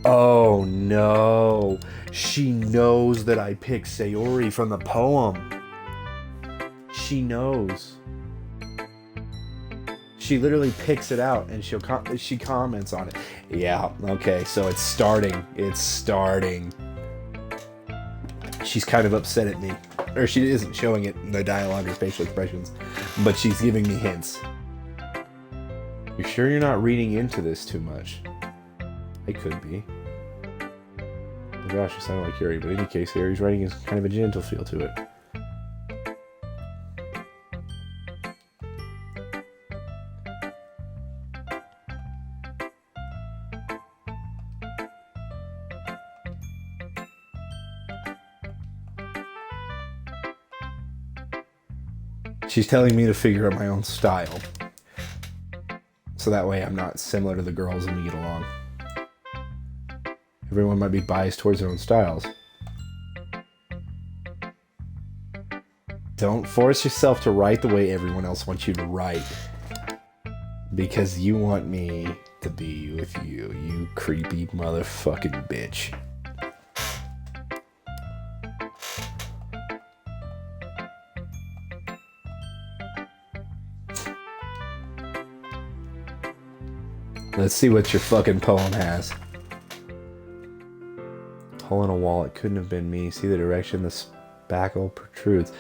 Oh no! She knows that I picked Sayori from the poem. She knows. She literally picks it out and she comments on it. Yeah, okay, so it's starting. It's starting. She's kind of upset at me. Or she isn't showing it in the dialogue or facial expressions, but she's giving me hints. You're sure you're not reading into this too much? I could be. Oh gosh, it sounded like Yuri, but in any case, Yuri's writing is kind of a gentle feel to it. She's telling me to figure out my own style. So that way I'm not similar to the girls and we get along. Everyone might be biased towards their own styles. Don't force yourself to write the way everyone else wants you to write. Because you want me to be with you, you creepy motherfucking bitch. Let's see what your fucking poem has. Hole in a wall. It couldn't have been me. See the direction the spackle protrudes.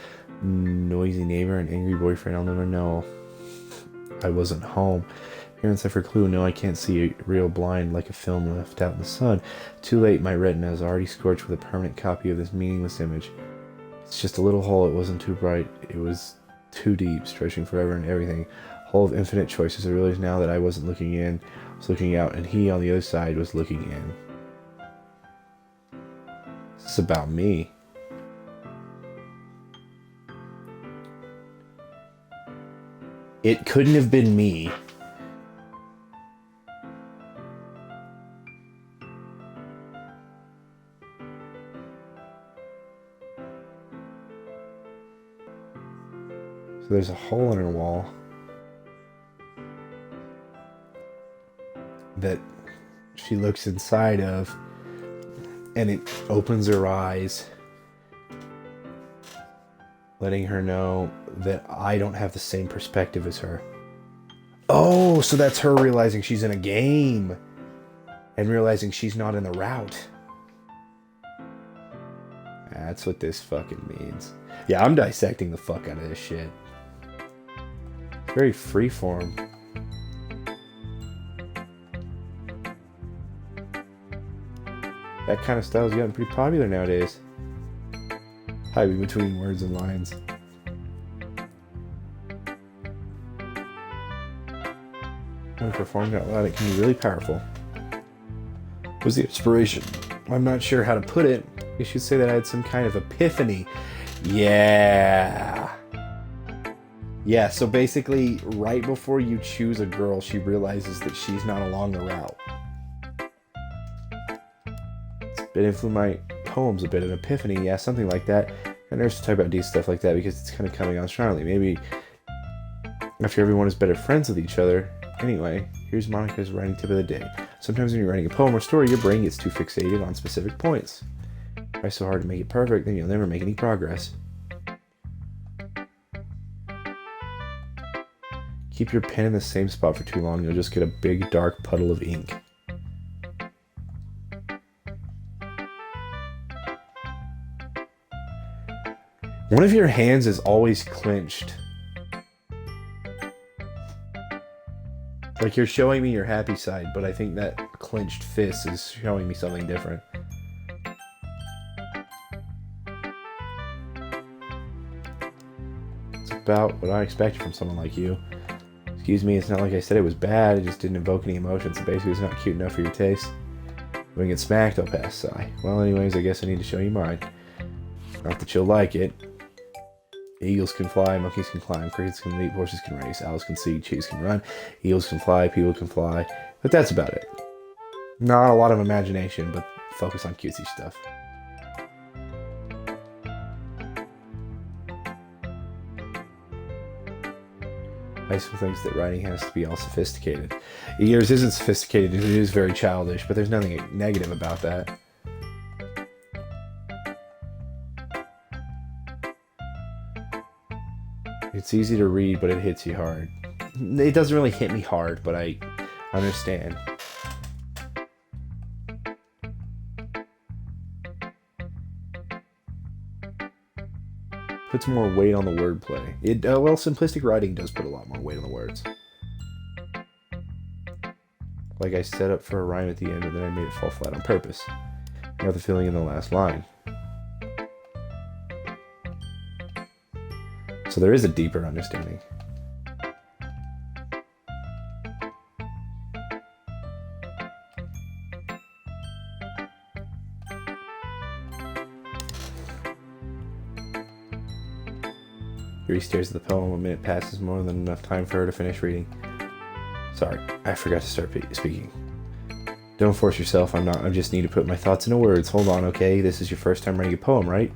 Noisy neighbor and angry boyfriend. I'll never know. I wasn't home. Parents have for clue. No, I can't see. Real blind like a film left out in the sun. Too late. My retina is already scorched with a permanent copy of this meaningless image. It's just a little hole. It wasn't too bright. It was too deep, stretching forever and everything. Hole of infinite choices. I realize now that I wasn't looking in. I was looking out, and he on the other side was looking in. This is about me. It couldn't have been me. So there's a hole in her wall that she looks inside of, and it opens her eyes, letting her know that I don't have the same perspective as her. Oh, so that's her realizing she's in a game and realizing she's not in the route. That's what this fucking means. Yeah, I'm dissecting the fuck out of this shit. Very freeform. That kind of style's gotten pretty popular nowadays. Hiding between words and lines. When performed out loud, it can be really powerful. Was the inspiration? I'm not sure how to put it. You should say that I had some kind of epiphany. Yeah. Yeah, so basically, right before you choose a girl, she realizes that she's not along the route. It's been influenced my poems a bit, an epiphany, yeah, something like that. I never talk about deep stuff like that because it's kind of coming on strongly. Maybe after everyone is better friends with each other. Anyway, here's Monica's writing tip of the day. Sometimes when you're writing a poem or story, your brain gets too fixated on specific points. Try so hard to make it perfect, then you'll never make any progress. Keep your pen in the same spot for too long, you'll just get a big dark puddle of ink. One of your hands is always clenched. Like you're showing me your happy side, but I think that clenched fist is showing me something different. It's about what I expected from someone like you. Excuse me, it's not like I said it was bad, it just didn't evoke any emotions, so basically it's not cute enough for your taste. When you get smacked, I'll pass sigh. Well, anyways, I guess I need to show you mine. Not that you'll like it. Eagles can fly, monkeys can climb, crickets can leap, horses can race, owls can see, cheese can run, eagles can fly, people can fly. But that's about it. Not a lot of imagination, but focus on cutesy stuff. Iceman thinks that writing has to be all sophisticated. Yours isn't sophisticated, it is very childish, but there's nothing negative about that. It's easy to read, but it hits you hard. It doesn't really hit me hard, but I understand. Puts more weight on the wordplay. Well, simplistic writing does put a lot more weight on the words. Like I set up for a rhyme at the end, and then I made it fall flat on purpose. You got the feeling in the last line. So there is a deeper understanding. Yuri stares at the poem. A minute passes, more than enough time for her to finish reading. Sorry, I forgot to start speaking. Don't force yourself, I just need to put my thoughts into words. Hold on, okay? This is your first time writing a poem, right?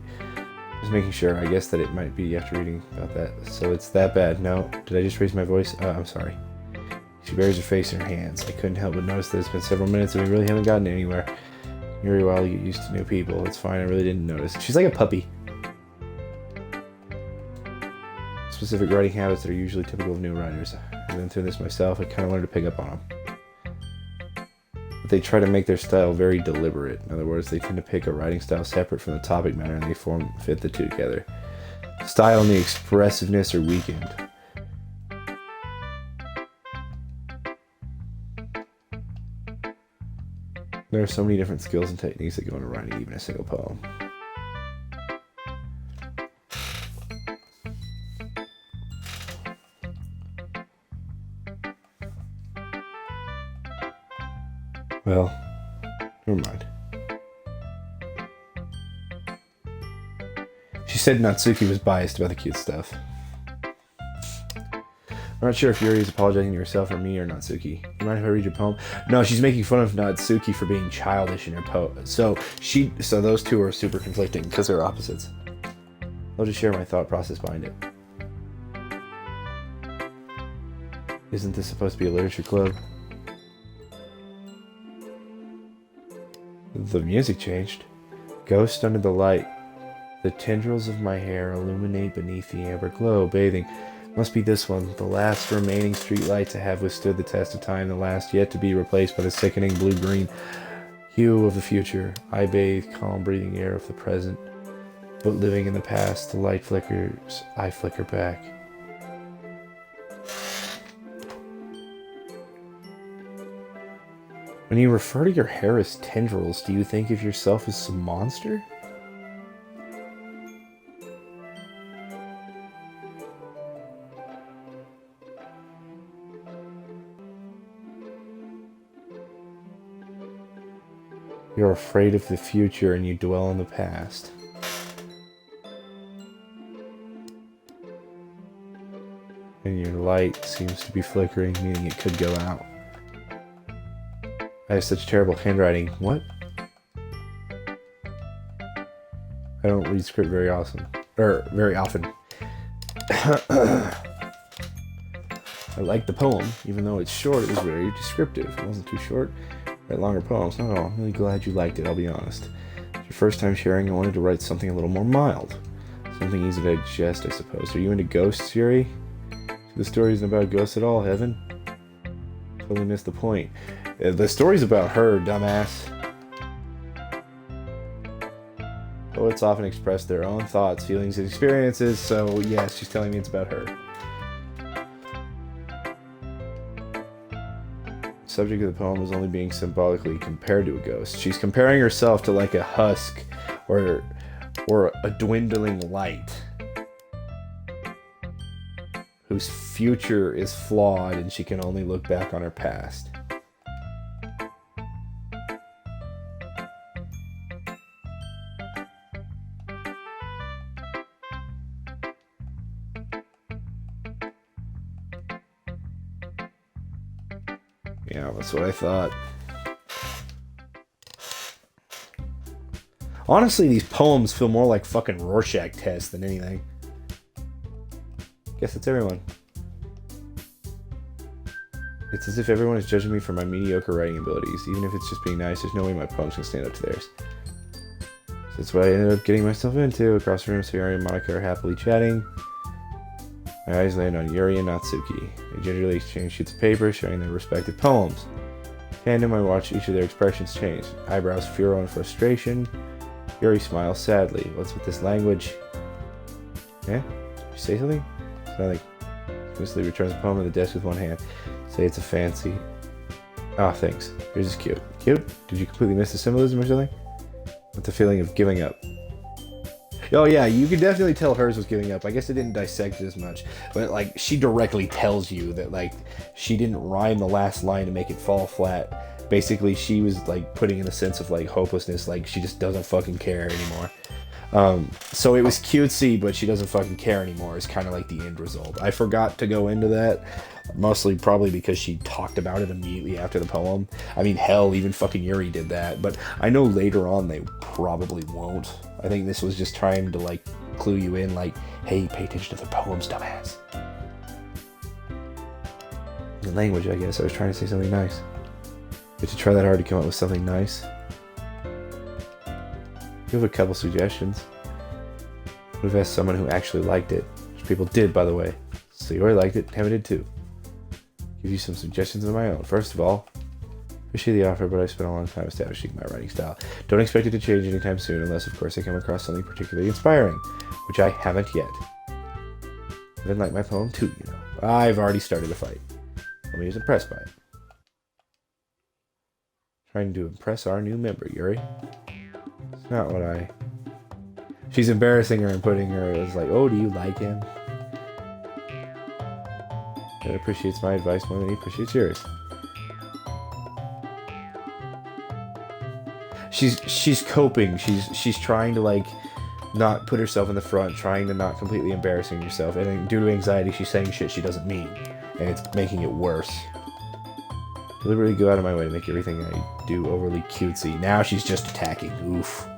Just making sure. I guess that it might be after reading about that. So it's that bad. No. Did I just raise my voice? I'm sorry. She buries her face in her hands. I couldn't help but notice that it's been several minutes and we really haven't gotten anywhere. Very well, you get used to new people. It's fine. I really didn't notice. She's like a puppy. Specific writing habits that are usually typical of new writers. I've been through this myself. I kind of learned to pick up on them. They try to make their style very deliberate. In other words, they tend to pick a writing style separate from the topic matter and they fit the two together. Style and the expressiveness are weakened. There are so many different skills and techniques that go into writing even a single poem. Well, never mind. She said Natsuki was biased about the cute stuff. I'm not sure if Yuri is apologizing to herself or me or Natsuki. You mind if I read your poem? No, she's making fun of Natsuki for being childish in her poem. So those two are super conflicting because they're opposites. I'll just share my thought process behind it. Isn't this supposed to be a literature club? The music changed. Ghost under the light. The tendrils of my hair illuminate beneath the amber glow, bathing. Must be this one, the last remaining streetlight to have withstood the test of time, the last yet to be replaced by the sickening blue-green hue of the future. I bathe calm breathing air of the present, but living in the past, the light flickers, I flicker back. When you refer to your hair as tendrils, do you think of yourself as some monster? You're afraid of the future and you dwell in the past. And your light seems to be flickering, meaning it could go out. I have such terrible handwriting. What? I don't read script very often. I like the poem, even though it's short, it was very descriptive. It wasn't too short. Write longer poems. No, I'm really glad you liked it, I'll be honest. It's your first time sharing, I wanted to write something a little more mild. Something easy to digest, I suppose. Are you into ghosts, Yuri? The story isn't about ghosts at all, Heaven. Totally missed the point. The story's about her, dumbass. Poets often express their own thoughts, feelings, and experiences, so yes, she's telling me it's about her. The subject of the poem is only being symbolically compared to a ghost. She's comparing herself to like a husk or a dwindling light whose future is flawed and she can only look back on her past. Yeah, that's what I thought. Honestly, these poems feel more like fucking Rorschach tests than anything. Guess that's everyone. It's as if everyone is judging me for my mediocre writing abilities. Even if it's just being nice, there's no way my poems can stand up to theirs. So that's what I ended up getting myself into. Across the room, Sayori and Monica are happily chatting. My eyes land on Yuri and Natsuki. They gingerly exchange sheets of paper, showing their respective poems. Tandem, I watch each of their expressions change. Eyebrows furrow in frustration. Yuri smiles sadly. What's with this language? Eh? Did you say something? Nothing. Smoothly returns the poem to the desk with one hand. Say it's a fancy. Ah, thanks. Yours is cute. Cute? Did you completely miss the symbolism or something? With the feeling of giving up. Oh yeah, you could definitely tell hers was giving up. I guess it didn't dissect it as much. But like, she directly tells you that like, she didn't rhyme the last line to make it fall flat. Basically, she was like putting in a sense of like hopelessness, like she just doesn't fucking care anymore. So it was cutesy, but she doesn't fucking care anymore is kind of like the end result. I forgot to go into that, mostly probably because she talked about it immediately after the poem. I mean, hell, even fucking Yuri did that, but I know later on they probably won't. I think this was just trying to like clue you in, like, hey, pay attention to the poems, dumbass. The language, I guess. I was trying to say something nice. You have to try that hard to come up with something nice. You have a couple suggestions. Would have asked someone who actually liked it, which people did, by the way. So you already liked it, Heaven did too. Give you some suggestions of my own. First of all, Appreciate the offer, but I spent a long time establishing my writing style. Don't expect it to change anytime soon, unless, of course, I come across something particularly inspiring, which I haven't yet. I didn't like my poem too, you know. I've already started a fight. Nobody was impressed by it. Trying to impress our new member, Yuri. It's not what I... She's embarrassing her and putting her as like, oh, do you like him? That appreciates my advice more than he appreciates yours. She's coping. She's trying to like not put herself in the front, trying to not completely embarrassing herself, and then due to anxiety, she's saying shit she doesn't mean, and it's making it worse. Deliberately go out of my way to make everything I do overly cutesy. Now she's just attacking. Oof.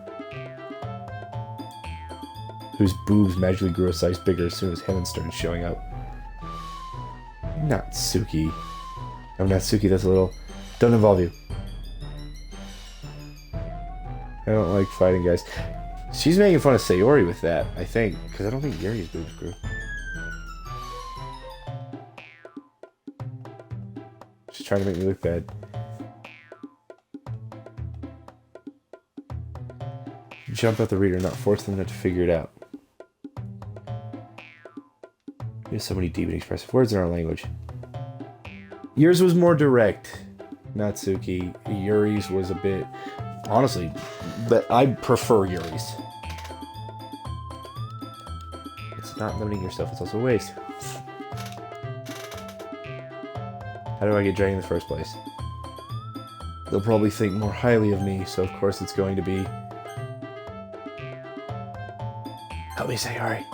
Whose boobs magically grew a size bigger as soon as Heaven started showing up. Natsuki. I'm Natsuki, that's a little... Don't involve you. I don't like fighting guys. She's making fun of Sayori with that, I think. Because I don't think Yuri's boobs grew. She's trying to make me look bad. Jump out the reader, not force them to figure it out. There's so many deep and expressive words in our language. Yours was more direct, Natsuki. Yuri's was a bit... Honestly, but I prefer Yuri's. It's not limiting yourself, it's also a waste. How do I get dragged in the first place? They'll probably think more highly of me, so of course it's going to be... Help me, Sayori.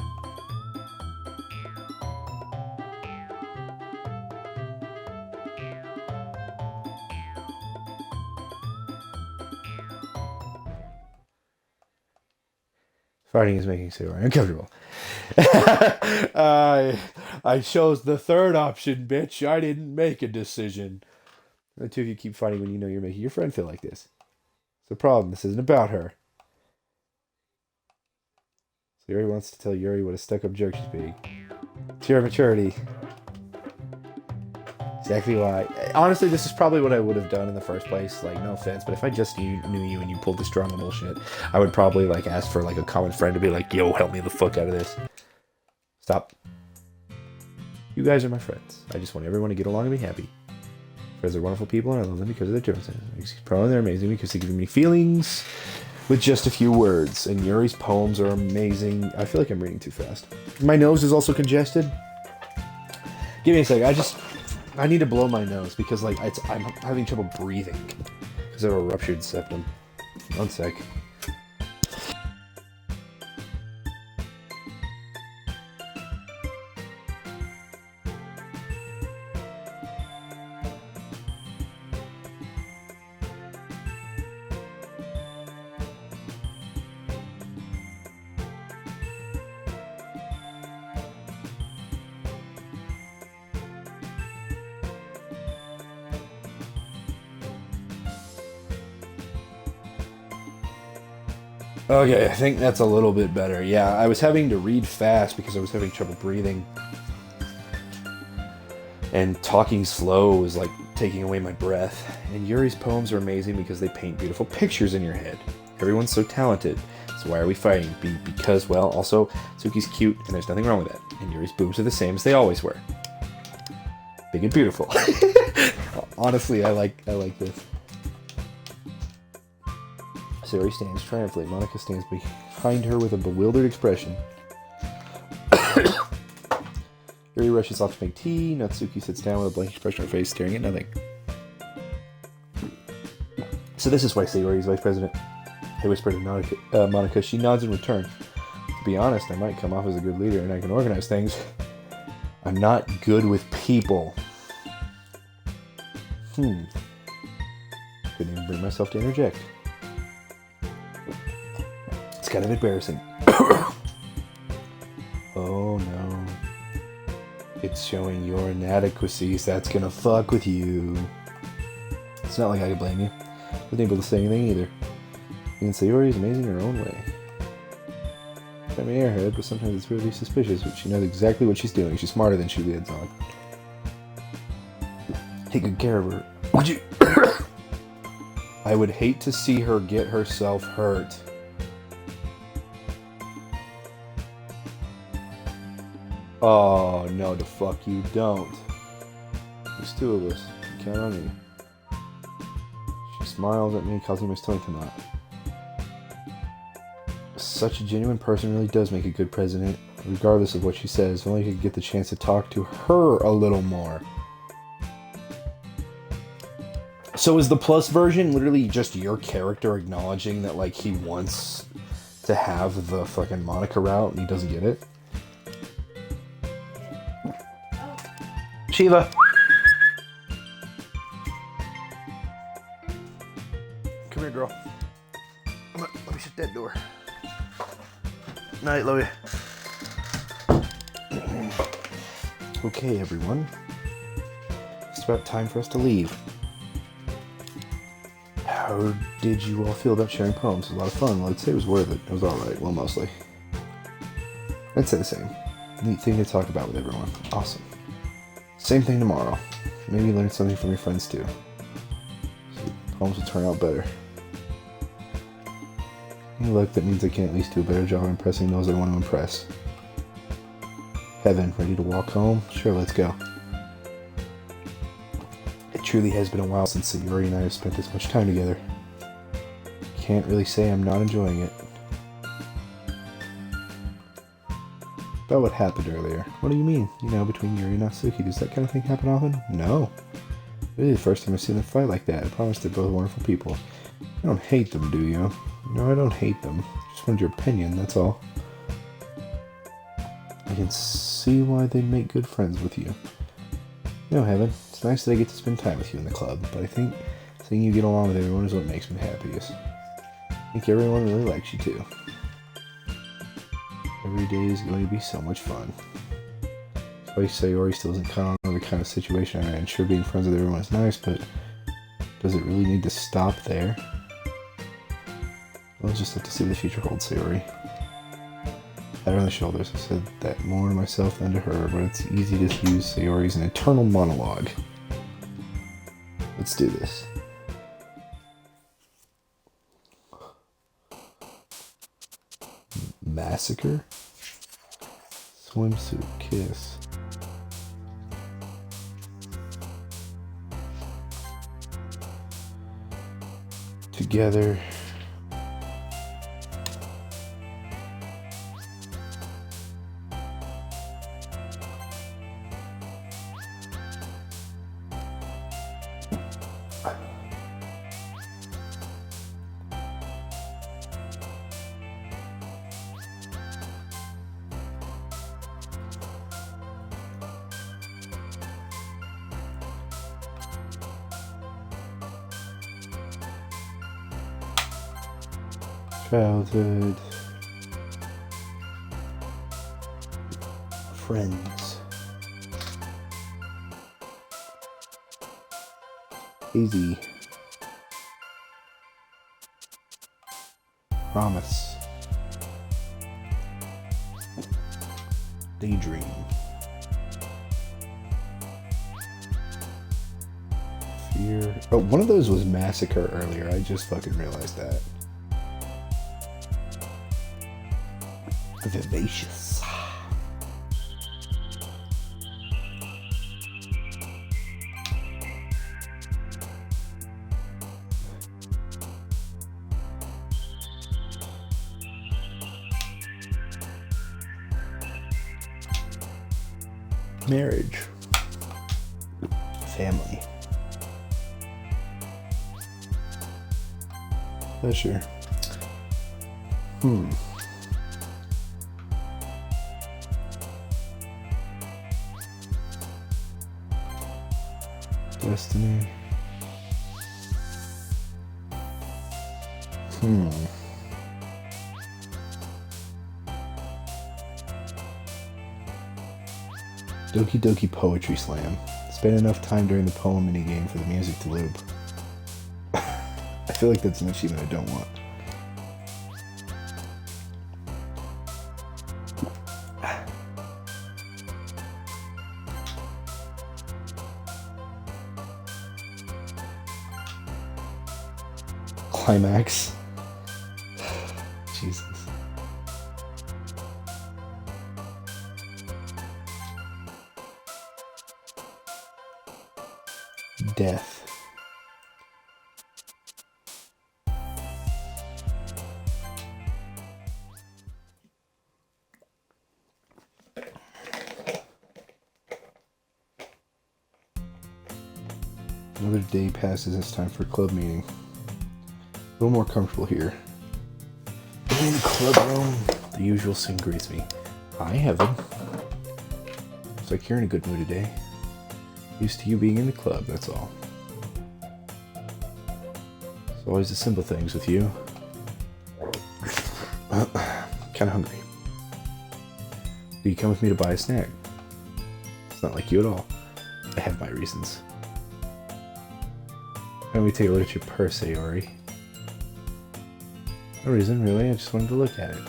Fighting is making Sayori uncomfortable. I chose the third option, bitch. I didn't make a decision. The two of you keep fighting when you know you're making your friend feel like this. It's a problem. This isn't about her. Sayori wants to tell Yuri what a stuck-up jerk she's being. It's your maturity. Exactly why. Honestly, this is probably what I would have done in the first place. Like, no offense, but if I just knew you and you pulled this drama bullshit, I would probably, like, ask for, like, a common friend to be like, yo, help me the fuck out of this. Stop. You guys are my friends. I just want everyone to get along and be happy. Friends are wonderful people, and I love them because of their differences. Probably they're amazing because they give me feelings with just a few words. And Yuri's poems are amazing. I feel like I'm reading too fast. My nose is also congested. Give me a sec. I need to blow my nose because, like, I'm having trouble breathing because of a ruptured septum. 1 sec. Okay, I think that's a little bit better. Yeah, I was having to read fast because I was having trouble breathing. And talking slow was like taking away my breath. And Yuri's poems are amazing because they paint beautiful pictures in your head. Everyone's so talented. So why are we fighting? Because, well, also, Suki's cute and there's nothing wrong with that. And Yuri's boobs are the same as they always were. Big and beautiful. Honestly, I like this. Sayori stands triumphantly. Monica stands behind her with a bewildered expression. Yuri rushes off to make tea. Natsuki sits down with a blank expression on her face, staring at nothing. So this is why Sayori is vice president. I whisper to Monica. She nods in return. To be honest, I might come off as a good leader and I can organize things. I'm not good with people. Couldn't even bring myself to interject. It's kind of embarrassing. Oh no. It's showing your inadequacies. That's gonna fuck with you. It's not like I can blame you. I wasn't able to say anything either. And Sayori is amazing in her own way. I'm an airhead, but sometimes it's really suspicious, but she knows exactly what she's doing. She's smarter than she leads on. Take good care of her. Would you? I would hate to see her get herself hurt. Oh, no, the fuck you don't. There's two of us. You count on me. She smiles at me, causing my stomach to knot. Such a genuine person really does make a good president, regardless of what she says. If only I could get the chance to talk to her a little more. So is the plus version literally just your character acknowledging that, like, he wants to have the fucking Monica route and he doesn't get it? Shiva! Come here, girl. Let me shut that door. Night, love you. Okay, everyone. It's about time for us to leave. How did you all feel about sharing poems? It was a lot of fun. Well, I'd say it was worth it. It was alright. Well, mostly. I'd say the same. Neat thing to talk about with everyone. Awesome. Same thing tomorrow. Maybe learn something from your friends too. So poems will turn out better. Any luck, that means I can at least do a better job of impressing those I want to impress. Heaven, ready to walk home? Sure, let's go. It truly has been a while since Sayori and I have spent this much time together. Can't really say I'm not enjoying it. About what happened earlier. What do you mean? You know, between Yuri and Natsuki, does that kind of thing happen often? No. Really, the first time I've seen them fight like that. I promise they're both wonderful people. You don't hate them, do you? No, I don't hate them. Just wanted your opinion, that's all. I can see why they make good friends with you. You know, Heaven, it's nice that I get to spend time with you in the club, but I think seeing you get along with everyone is what makes me happiest. I think everyone really likes you too. Every day is going to be so much fun. That's why Sayori still isn't caught on the kind of situation I'm in. Sure, being friends with everyone is nice, but does it really need to stop there? We'll just have to see what the future holds, Sayori. Pat her on the shoulders. I said that more to myself than to her, but it's easy to use Sayori's an internal monologue. Let's do this. Massacre? Swimsuit kiss. Together. Childhood. Friends. Easy. Promise. Daydream. Fear. Oh, one of those was Massacre earlier. I just fucking realized that. Vivacious. Marriage. Family. Pleasure. Destiny. Doki Doki Poetry Slam. Spend enough time during the poem minigame for the music to loop. I feel like that's an achievement I don't want. climax. Jesus. Death. Another day passes, it's time for a club meeting. A little more comfortable here. In the club room, the usual scene greets me. Hi, Heaven. Looks like you're in a good mood today. Used to you being in the club, that's all. It's always the simple things with you. Kinda hungry. Do you come with me to buy a snack? It's not like you at all. I have my reasons. Why don't we take a look at your purse, Sayori? No reason, really. I just wanted to look at it.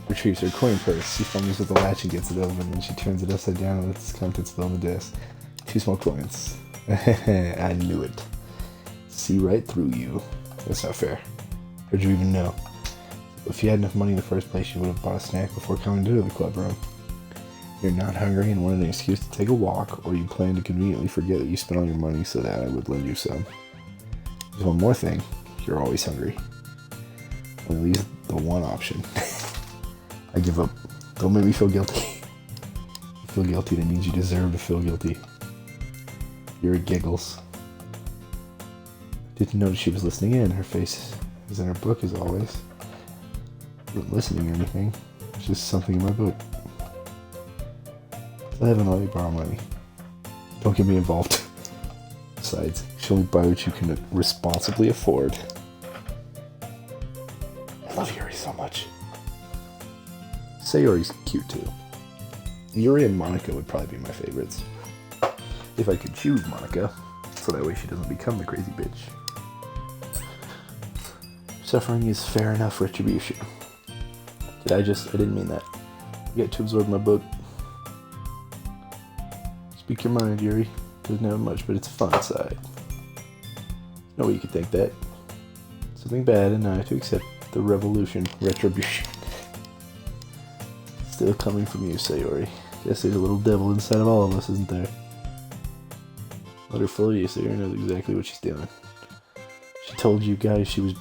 Retrieves her coin purse. She fumbles with the latch and gets it open, and she turns it upside down and lets its contents spill on the desk. 2 small coins. I knew it. See right through you. That's not fair. How'd you even know? If you had enough money in the first place, you would have bought a snack before coming to the club room. You're not hungry and wanted an excuse to take a walk, or you plan to conveniently forget that you spent all your money so that I would lend you some. There's one more thing. You're always hungry. Only leaves the one option. I give up. Don't make me feel guilty. You feel guilty, that means you deserve to feel guilty. Yuri giggles. Didn't notice she was listening in. Her face is in her book as always. Wasn't listening or anything. It's just something in my book. I haven't let you borrow money. Don't get me involved. Besides, you should only buy what you can responsibly afford. I love Yuri so much. Sayori's cute too. Yuri and Monica would probably be my favorites. If I could choose Monica, so that way she doesn't become the crazy bitch. Suffering is fair enough retribution. I didn't mean that. I get to absorb my book. Speak your mind, Yuri. Doesn't have much, but it's a fun side. No way you could think that. Something bad, and I have to accept the retribution. Still coming from you, Sayori. Guess there's a little devil inside of all of us, isn't there? Let her fool you, Sayori knows exactly what she's doing. She told you guys she was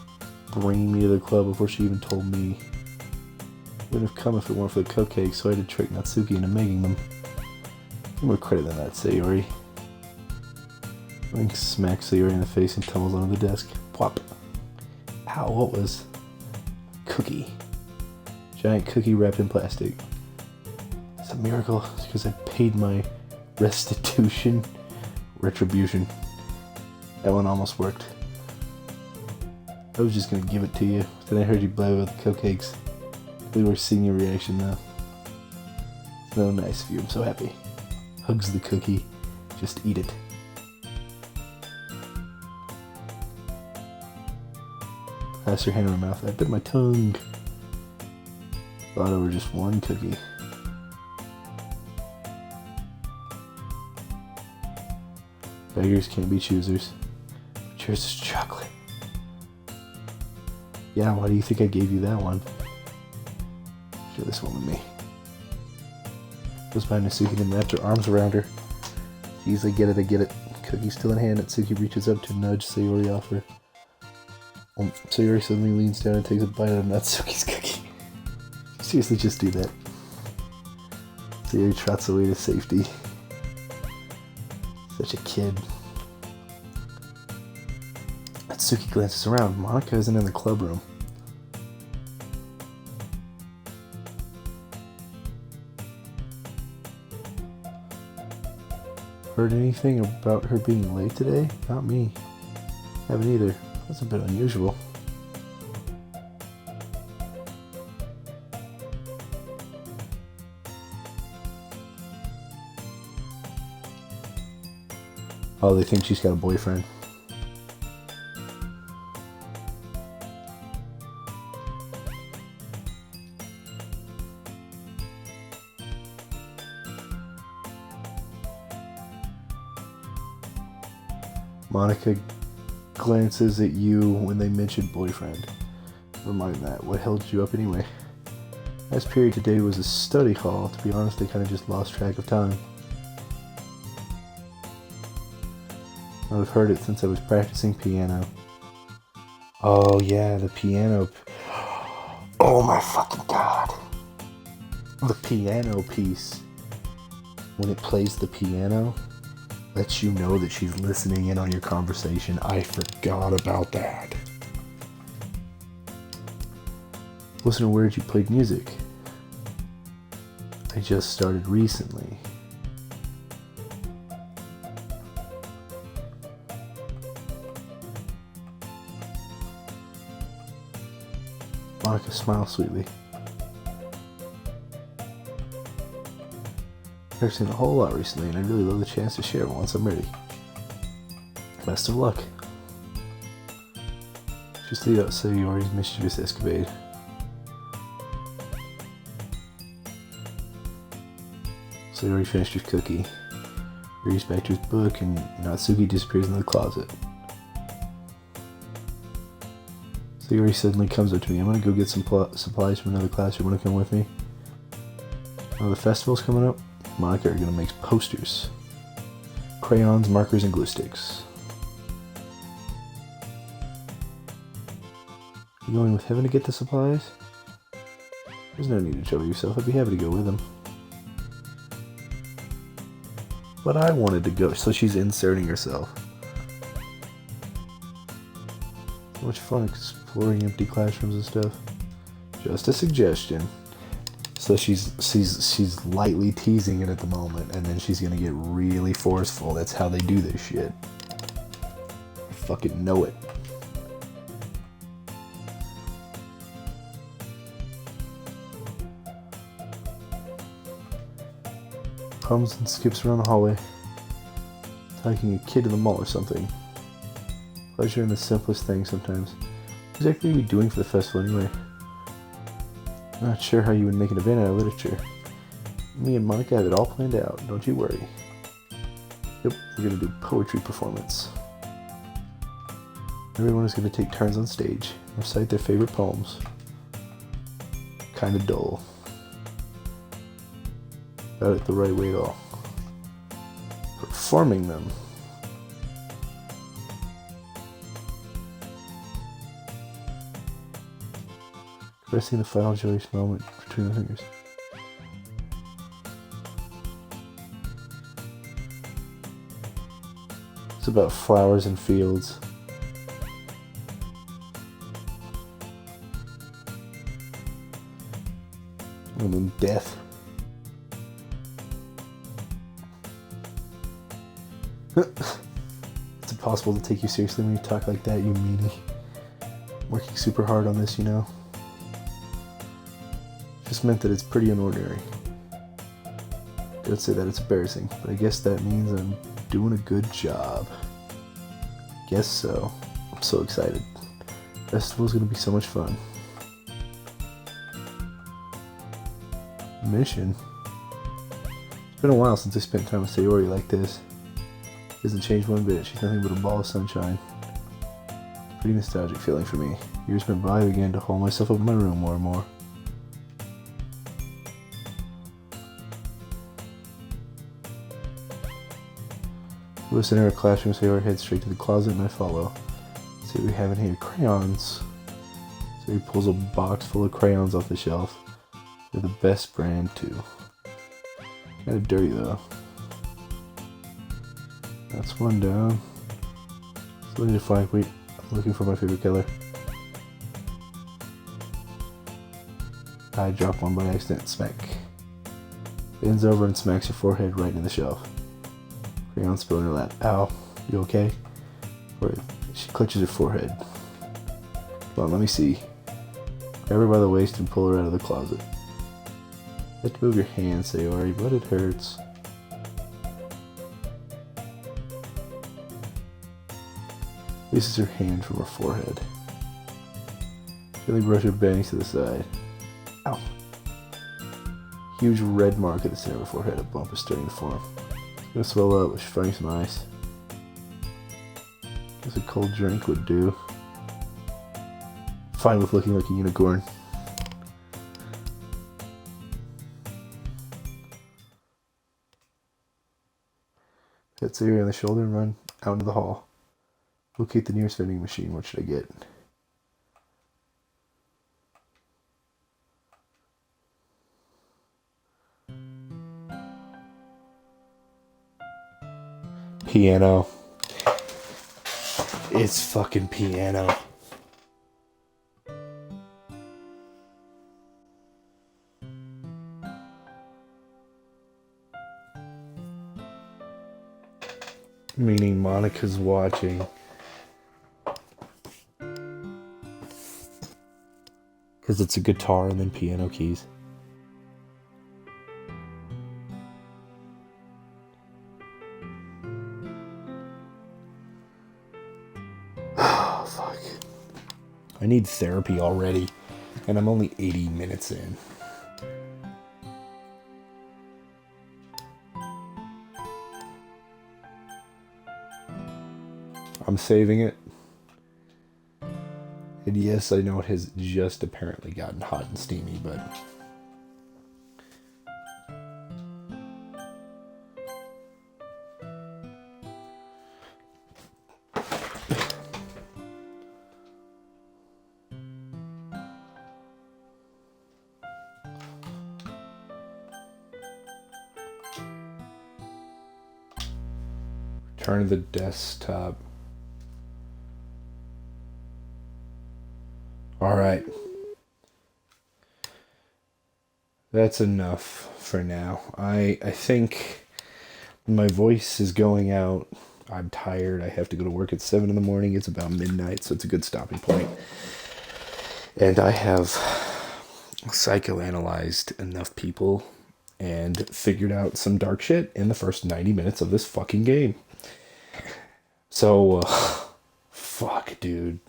bringing me to the club before she even told me. Wouldn't have come if it weren't for the cupcakes, so I had to trick Natsuki into making them. Give more credit than that, Sayori. Link smacks Sayori in the face and tumbles onto the desk. Plop. Ow, what was? Cookie. Giant cookie wrapped in plastic. It's a miracle. It's because I paid my retribution. That one almost worked. I was just gonna give it to you. Then I heard you blab about the cupcakes. We were seeing your reaction though. It's so nice of you. I'm so happy. Hugs the cookie. Just eat it. Pass your hand in my mouth. I bit my tongue. Thought over just one cookie. Beggars can't be choosers. But yours is chocolate. Yeah, why do you think I gave you that one? Share this one with me. Goes by Natsuki and wraps her arms around her. Easily get it, I get it. Cookie still in hand, Natsuki reaches up to nudge Sayori off her. Sayori suddenly leans down and takes a bite out of Natsuki's cookie. Seriously, just do that. Sayori trots away to safety. Such a kid. Natsuki glances around. Monica isn't in the club room. Heard anything about her being late today? Not me. Haven't either. That's a bit unusual. Oh, they think she's got a boyfriend. Monica glances at you when they mentioned boyfriend. Remind that. What held you up anyway? Last period today was a study hall. To be honest, I kind of just lost track of time. I've heard it since I was practicing piano. Oh yeah, the piano. Oh my fucking god. The piano piece. When it plays the piano, lets you know that she's listening in on your conversation. I forgot about that. Listen to where you played music. I just started recently. Monica smiles sweetly. I've seen a whole lot recently, and I'd really love the chance to share it once I'm ready. Best of luck. Just leave out Sayori's mischievous escapade. Sayori finished his cookie. Reaches back to his book, and Natsuki disappears in the closet. Sayori suddenly comes up to me. I'm gonna go get some supplies from another class. You wanna come with me? Oh, the festival's coming up. Monica are gonna make posters. Crayons, markers, and glue sticks. You going with Heaven to get the supplies? There's no need to trouble yourself. I'd be happy to go with him. But I wanted to go, so she's inserting herself. So much fun exploring empty classrooms and stuff. Just a suggestion. So she's lightly teasing it at the moment, and then she's gonna get really forceful. That's how they do this shit. I fucking know it. Comes and skips around the hallway, taking a kid to the mall or something. Pleasure in the simplest things sometimes. What exactly are you doing for the festival anyway? Not sure how you would make an event out of literature. Me and Monica have it all planned out, don't you worry. Yep, we're gonna do poetry performance. Everyone is gonna take turns on stage, recite their favorite poems. Kinda dull. Got it the right way at all. Performing them. Caressing the final joyous moment between the fingers. It's about flowers and fields. And then death. It's impossible to take you seriously when you talk like that, you meanie. I'm working super hard on this, you know. Just meant that it's pretty unordinary. I would say that it's embarrassing, but I guess that means I'm doing a good job. Guess so. I'm so excited. Festival's gonna be so much fun. Mission? It's been a while since I spent time with Sayori like this. Hasn't changed one bit. She's nothing but a ball of sunshine. Pretty nostalgic feeling for me. Years went by, I began to haul myself up in my room more and more. We sit in our classroom, Sayori heads straight to the closet, and I follow. See what we have in here. Crayons. So he pulls a box full of crayons off the shelf. They're the best brand too. Kind of dirty though. That's one down. So I need to find. Wait, I'm looking for my favorite color. I drop one by accident. Smack. Bends over and smacks her forehead right in the shelf. Crayon spill in her lap. Ow. You okay? Or she clutches her forehead. Come on, let me see. Grab her by the waist and pull her out of the closet. You have to move your hand, Sayori, but it hurts. Releases her hand from her forehead. Gently brush her bangs to the side. Ow. Huge red mark at the center of her forehead. A bump is starting to form. It's gonna swell up. We should find some ice. Gives a cold drink would do. Fine with looking like a unicorn. Hit Siri on the shoulder and run out into the hall. Locate the nearest vending machine. What should I get? Piano. It's fucking piano. Meaning Monica's watching. Because it's a guitar and then piano keys. Oh, fuck. I need therapy already. And I'm only 80 minutes in. I'm saving it. And yes, I know it has just apparently gotten hot and steamy, but... Turn to the desktop. Alright. That's enough for now. I think my voice is going out. I'm tired. I have to go to work at 7 in the morning. It's about midnight, so it's a good stopping point. And I have psychoanalyzed enough people and figured out some dark shit in the first 90 minutes of this fucking game. So, fuck, dude.